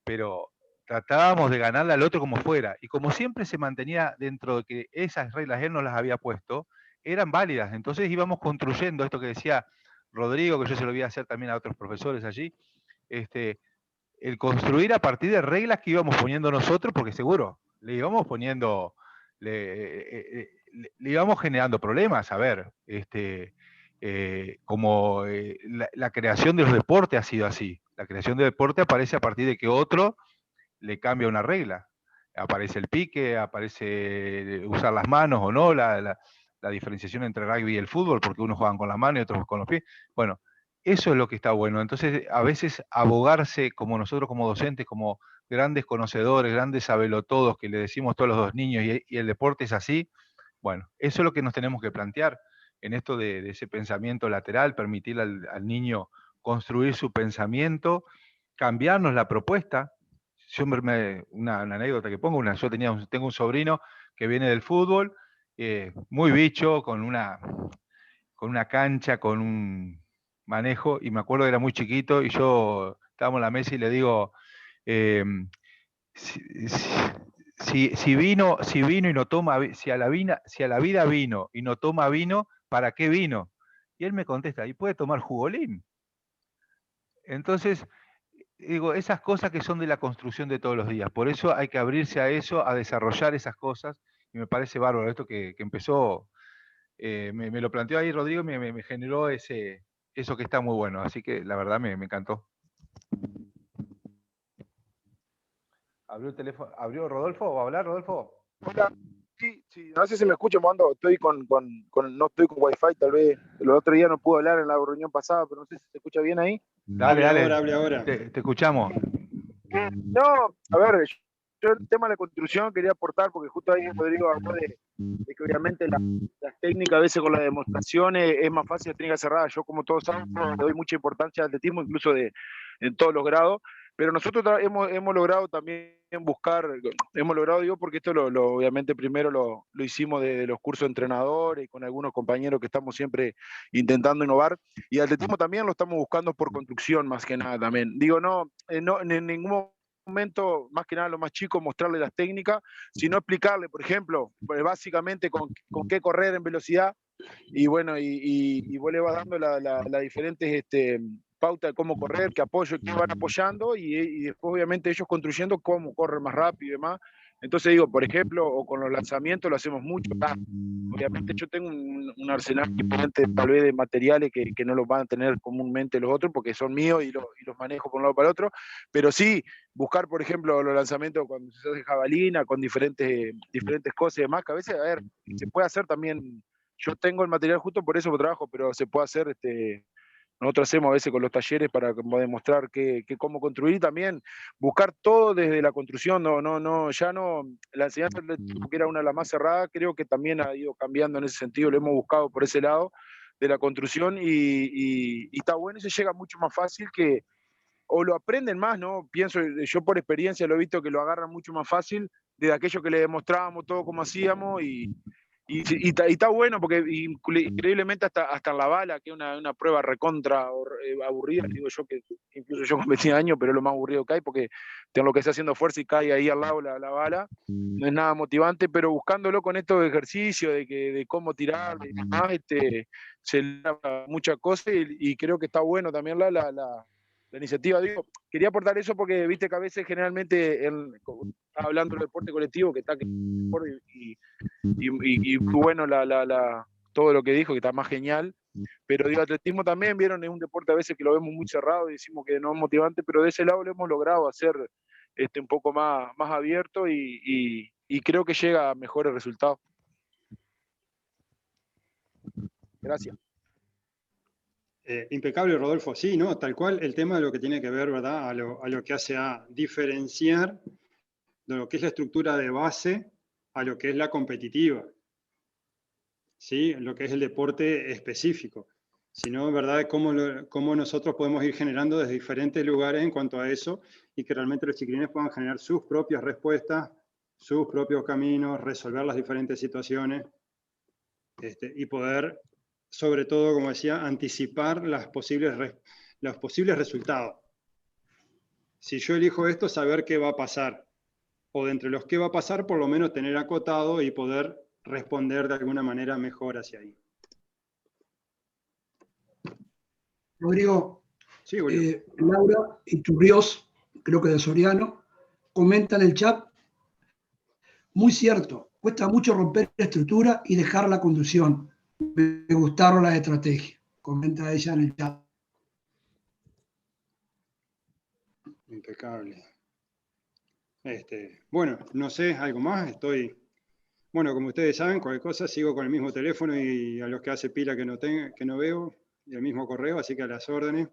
Speaker 1: pero tratábamos de ganarle al otro como fuera. Y como siempre se mantenía dentro de que esas reglas él nos las había puesto, eran válidas. Entonces íbamos construyendo esto que decía Rodrigo, que yo se lo voy a hacer también a otros profesores allí, el construir a partir de reglas que íbamos poniendo nosotros, porque seguro, le íbamos poniendo, le íbamos generando problemas. A ver, como la creación de los deportes ha sido así. La creación de deporte aparece a partir de que otro le cambia una regla. Aparece el pique, aparece usar las manos o no, la diferenciación entre rugby y el fútbol, porque unos juegan con las manos y otros con los pies. Bueno, eso es lo que está bueno. Entonces, a veces abogarse, como nosotros como docentes, como grandes conocedores, grandes sabelotodos, que le decimos todos los dos niños, y el deporte es así, bueno, eso es lo que nos tenemos que plantear en esto de ese pensamiento lateral, permitir al niño construir su pensamiento, cambiarnos la propuesta. Yo una anécdota que pongo, yo tengo un sobrino que viene del fútbol, muy bicho, con una cancha, con un manejo, y me acuerdo que era muy chiquito, y yo estábamos en la mesa y le digo, si vino y no toma, si a la vida vino y no toma vino, ¿para qué vino? Y él me contesta, ¿y puede tomar jugolín? Entonces, digo, esas cosas que son de la construcción de todos los días. Por eso hay que abrirse a eso, a desarrollar esas cosas, y me parece bárbaro esto que empezó, me lo planteó ahí Rodrigo, y me generó eso que está muy bueno, así que la verdad me encantó. ¿Abrió el teléfono? ¿Abrió Rodolfo? ¿Va a hablar, Rodolfo?
Speaker 10: Hola. Sí, no sé si me escuchan, Mando. Estoy no estoy con Wi-Fi, tal vez. El otro día no pude hablar en la reunión pasada, pero no sé si se escucha bien ahí.
Speaker 1: Dale.
Speaker 3: Hable ahora.
Speaker 1: Te escuchamos.
Speaker 10: No, a ver, yo el tema de la construcción quería aportar, porque justo ahí Rodrigo habló de que obviamente las técnicas a veces con las demostraciones es más fácil de técnica cerrada. Yo, como todos saben, le doy mucha importancia al atletismo, incluso en todos los grados. Pero nosotros hemos logrado también digo, porque esto obviamente primero lo hicimos de los cursos de entrenadores y con algunos compañeros que estamos siempre intentando innovar, y el atletismo también lo estamos buscando por construcción más que nada también. Digo, no en ningún momento, más que nada a los más chicos, mostrarle las técnicas, sino explicarle, por ejemplo, básicamente con qué correr en velocidad, y bueno, y vos le vas dando las diferentes pauta de cómo correr, qué apoyo, qué van apoyando, y después obviamente ellos construyendo cómo correr más rápido y demás. Entonces digo, por ejemplo, o con los lanzamientos lo hacemos mucho. Obviamente yo tengo un arsenal diferente tal vez de materiales que no los van a tener comúnmente los otros, porque son míos y los manejo por un lado para el otro, pero sí buscar, por ejemplo, los lanzamientos cuando se hace jabalina, con diferentes cosas y demás, que a veces, a ver, se puede hacer también. Yo tengo el material justo por eso trabajo, pero se puede hacer nosotros hacemos a veces con los talleres para demostrar cómo construir, y también buscar todo desde la construcción. Ya no, la enseñanza del tipo que era una de las más cerradas, creo que también ha ido cambiando en ese sentido, lo hemos buscado por ese lado de la construcción, y está bueno, y se llega mucho más fácil o lo aprenden más, ¿no? Pienso, yo por experiencia lo he visto que lo agarran mucho más fácil de aquello que le demostrábamos todo como hacíamos, y está bueno, porque increíblemente hasta en la bala, que es una prueba recontra aburrida, digo yo, que incluso yo con 20 años, pero es lo más aburrido que hay, porque tengo lo que está haciendo fuerza y cae ahí al lado la bala, no es nada motivante, pero buscándolo con estos ejercicios de cómo tirar, y demás, se logra muchas cosas, y creo que está bueno también la iniciativa. Digo, quería aportar eso porque viste que a veces generalmente hablando del deporte colectivo, que está y bueno todo lo que dijo, que está más genial, pero digo, atletismo también, vieron, es un deporte a veces que lo vemos muy cerrado y decimos que no es motivante, pero de ese lado lo hemos logrado hacer un poco más abierto, y creo que llega a mejores resultados. Gracias.
Speaker 3: Impecable, Rodolfo. Sí, ¿no? Tal cual el tema de lo que tiene que ver, ¿verdad? A lo que hace a diferenciar de lo que es la estructura de base a lo que es la competitiva, ¿sí? Lo que es el deporte específico. sino, ¿verdad?, cómo nosotros podemos ir generando desde diferentes lugares en cuanto a eso, y que realmente los chiquilines puedan generar sus propias respuestas, sus propios caminos, resolver las diferentes situaciones, y poder, sobre todo, como decía, anticipar los posibles resultados. Si yo elijo esto, saber qué va a pasar, o de entre los que va a pasar, por lo menos tener acotado y poder responder de alguna manera mejor hacia ahí.
Speaker 2: Rodrigo,
Speaker 3: sí,
Speaker 2: Laura Iturrios, creo que de Soriano, comenta en el chat, muy cierto, cuesta mucho romper la estructura y dejar la conducción. Me gustaron las estrategias, comenta ella en el chat.
Speaker 3: Impecable. Bueno, no sé, algo más, bueno, como ustedes saben, cualquier cosa, sigo con el mismo teléfono y a los que hace pila que no veo, y el mismo correo, así que a las órdenes.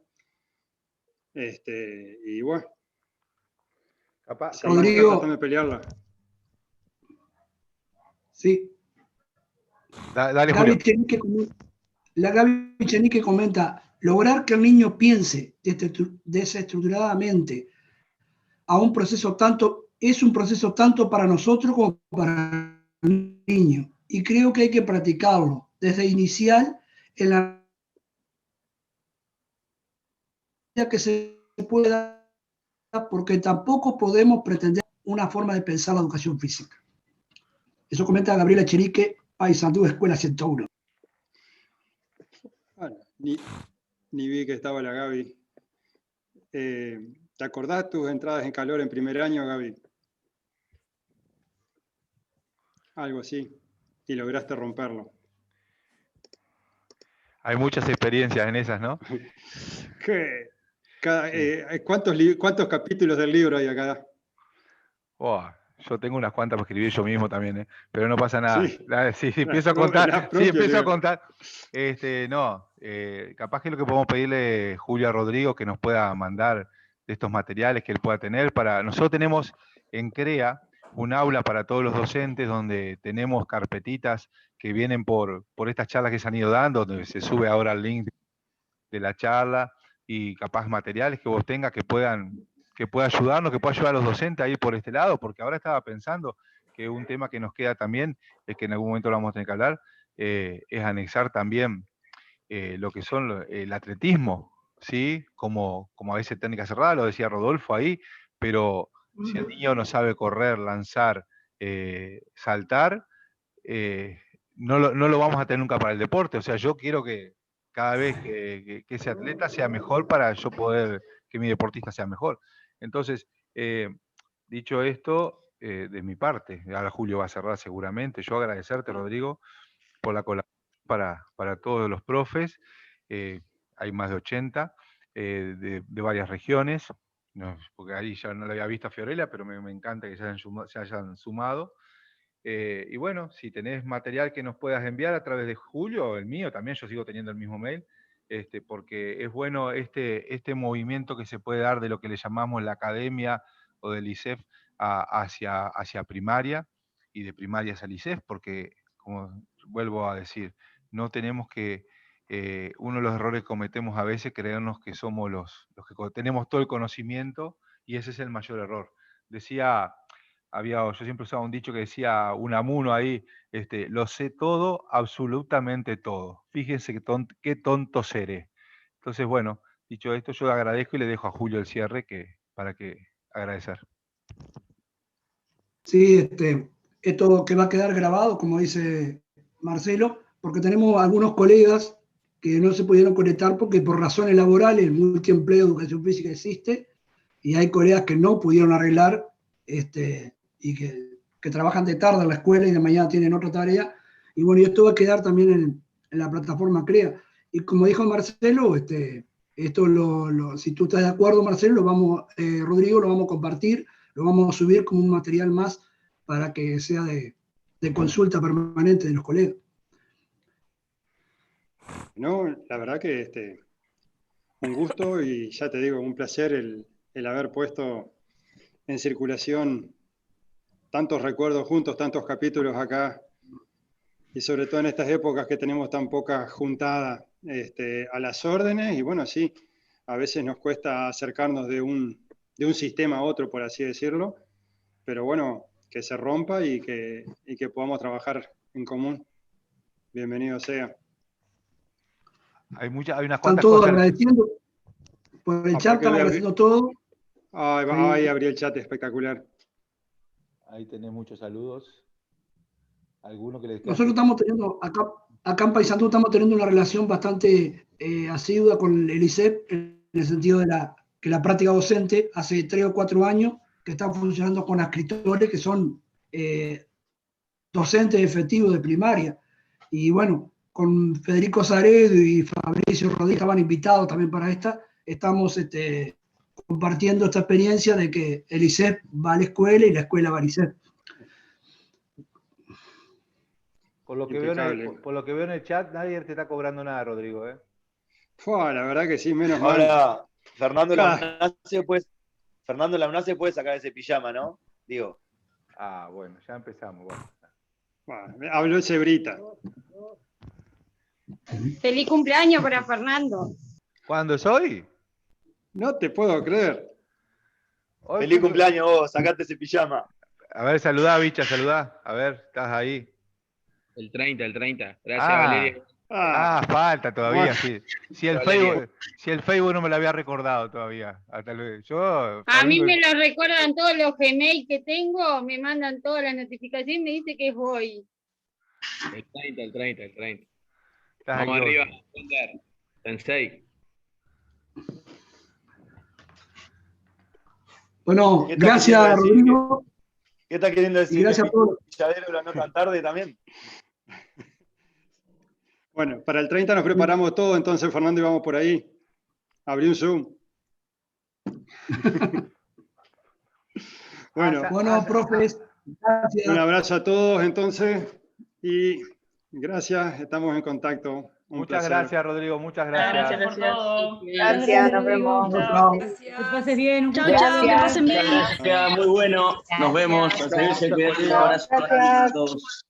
Speaker 3: Y bueno.
Speaker 2: Rodrigo,
Speaker 3: tratando de pelearla. Sí.
Speaker 1: Dale, Julio.
Speaker 2: Gaby Chenique comenta, lograr que el niño piense desestructuradamente es un proceso tanto para nosotros como para el niño. Y creo que hay que practicarlo desde inicial en la medida que se pueda, porque tampoco podemos pretender una forma de pensar la educación física. Eso comenta Gabriela Chenique, Paysandú, Escuela 101.
Speaker 3: Bueno, ni vi que estaba la Gaby. ¿Te acordás tus entradas en calor en primer año, Gaby? Algo así. Y lograste romperlo.
Speaker 1: Hay muchas experiencias en esas, ¿no?
Speaker 3: ¿Cuántos capítulos del libro hay acá?
Speaker 1: Oh, yo tengo unas cuantas para escribir yo mismo también, pero no pasa nada.
Speaker 3: Sí,
Speaker 1: si empiezo a contar, capaz que lo que podemos pedirle, Julio, a Rodrigo, que nos pueda mandar de estos materiales que él pueda tener. Nosotros tenemos en CREA un aula para todos los docentes donde tenemos carpetitas que vienen por estas charlas que se han ido dando, donde se sube ahora el link de la charla y capaz materiales que vos tengas que pueda ayudarnos, que pueda ayudar a los docentes a ir por este lado, porque ahora estaba pensando que un tema que nos queda también, es que en algún momento lo vamos a tener que hablar, es anexar también lo que son el atletismo, ¿sí? Como a veces técnica cerrada, lo decía Rodolfo ahí, pero si el niño no sabe correr, lanzar, saltar, no lo vamos a tener nunca para el deporte. O sea, yo quiero que cada vez que ese atleta sea mejor para yo poder que mi deportista sea mejor. Entonces, dicho esto, de mi parte, ahora Julio va a cerrar seguramente, yo agradecerte, Rodrigo, por la colaboración para todos los profes, hay más de 80 de varias regiones, porque ahí ya no la había visto a Fiorella, pero me encanta que se hayan sumado. Y bueno, si tenés material que nos puedas enviar a través de Julio, el mío también, yo sigo teniendo el mismo mail, porque es bueno este movimiento que se puede dar de lo que le llamamos la academia o del ISEF hacia primaria y de primaria hacia el ISEF, porque, como vuelvo a decir, no tenemos que, uno de los errores que cometemos a veces, creernos que somos los que tenemos todo el conocimiento, y ese es el mayor error. Yo siempre usaba un dicho que decía Unamuno ahí, lo sé todo, absolutamente todo. Fíjense qué tonto seré. Entonces, bueno, dicho esto, yo agradezco y le dejo a Julio el cierre para agradecer.
Speaker 2: Sí, esto que va a quedar grabado, como dice Marcelo, porque tenemos algunos colegas que no se pudieron conectar porque por razones laborales el multiempleo de educación física existe y hay colegas que no pudieron arreglar y que trabajan de tarde en la escuela y de mañana tienen otra tarea. Y bueno, y esto va a quedar también en la plataforma CREA. Y como dijo Marcelo, si tú estás de acuerdo, Marcelo, Rodrigo, lo vamos a compartir, lo vamos a subir como un material más para que sea de consulta permanente de los colegas.
Speaker 3: No, la verdad que un gusto y ya te digo, un placer el haber puesto en circulación tantos recuerdos juntos, tantos capítulos acá, y sobre todo en estas épocas que tenemos tan poca juntada a las órdenes, y bueno, sí, a veces nos cuesta acercarnos de un sistema a otro, por así decirlo, pero bueno, que se rompa y que podamos trabajar en común. Bienvenido sea.
Speaker 1: Hay unas
Speaker 2: Están
Speaker 1: cuantas
Speaker 2: todos
Speaker 1: cosas.
Speaker 2: agradeciendo por el chat, están agradeciendo todo.
Speaker 3: Ahí abrí el chat, espectacular.
Speaker 1: Ahí tenés muchos saludos. ¿Alguno que les
Speaker 2: Nosotros estamos teniendo, acá en Paysandú estamos teniendo una relación bastante asidua con el ISEP, en el sentido de que la práctica docente hace 3 o 4 años que está funcionando con escritores que son docentes efectivos de primaria. Y bueno, con Federico Zaredo y Fabricio Rodríguez estaban invitados también para estamos compartiendo esta experiencia de que el ISEP va a la escuela y la escuela va al ISEP.
Speaker 1: Por lo que veo en el chat, nadie te está cobrando nada, Rodrigo, ¿eh?
Speaker 3: La verdad que sí, menos mal.
Speaker 6: Ahora, Fernando Launase puede sacar ese pijama, ¿no? Digo.
Speaker 1: Ah, bueno, ya empezamos.
Speaker 3: Bueno, habló Cebrita.
Speaker 11: Feliz cumpleaños para Fernando.
Speaker 1: ¿Cuándo es hoy?
Speaker 3: No te puedo creer.
Speaker 6: Feliz cumpleaños vos, sacate ese pijama.
Speaker 1: A ver, saludá, bicha, saludá. A ver, estás ahí.
Speaker 12: El 30. Gracias, Valeria.
Speaker 1: Falta todavía, sí. Si el Facebook no me lo había recordado todavía. Hasta luego.
Speaker 11: A mí me lo recuerdan todos los Gmail que tengo, me mandan todas las notificaciones y me dice que es hoy.
Speaker 12: El 30.
Speaker 1: Estás
Speaker 12: Vamos
Speaker 1: aquí
Speaker 12: arriba,
Speaker 1: hoy.
Speaker 12: Sensei.
Speaker 2: Bueno, gracias, Rodrigo.
Speaker 6: ¿Qué está queriendo decir?
Speaker 2: Y gracias a todos.
Speaker 6: ¿Villadero lo no tan tarde también?
Speaker 3: Bueno, para el 30 nos preparamos todo, entonces, Fernando, y vamos por ahí. Abrí un Zoom.
Speaker 2: Bueno, profes, gracias.
Speaker 3: Un abrazo a todos, entonces, y gracias, estamos en contacto.
Speaker 1: Muchas gracias, Rodrigo, muchas gracias.
Speaker 8: Gracias por todo.
Speaker 11: Gracias, nos vemos.
Speaker 9: Que pases bien.
Speaker 11: Chao, chao, que pasen bien.
Speaker 12: Gracias, muy bueno. Nos vemos. A seguirse cuidando. Un abrazo para todos.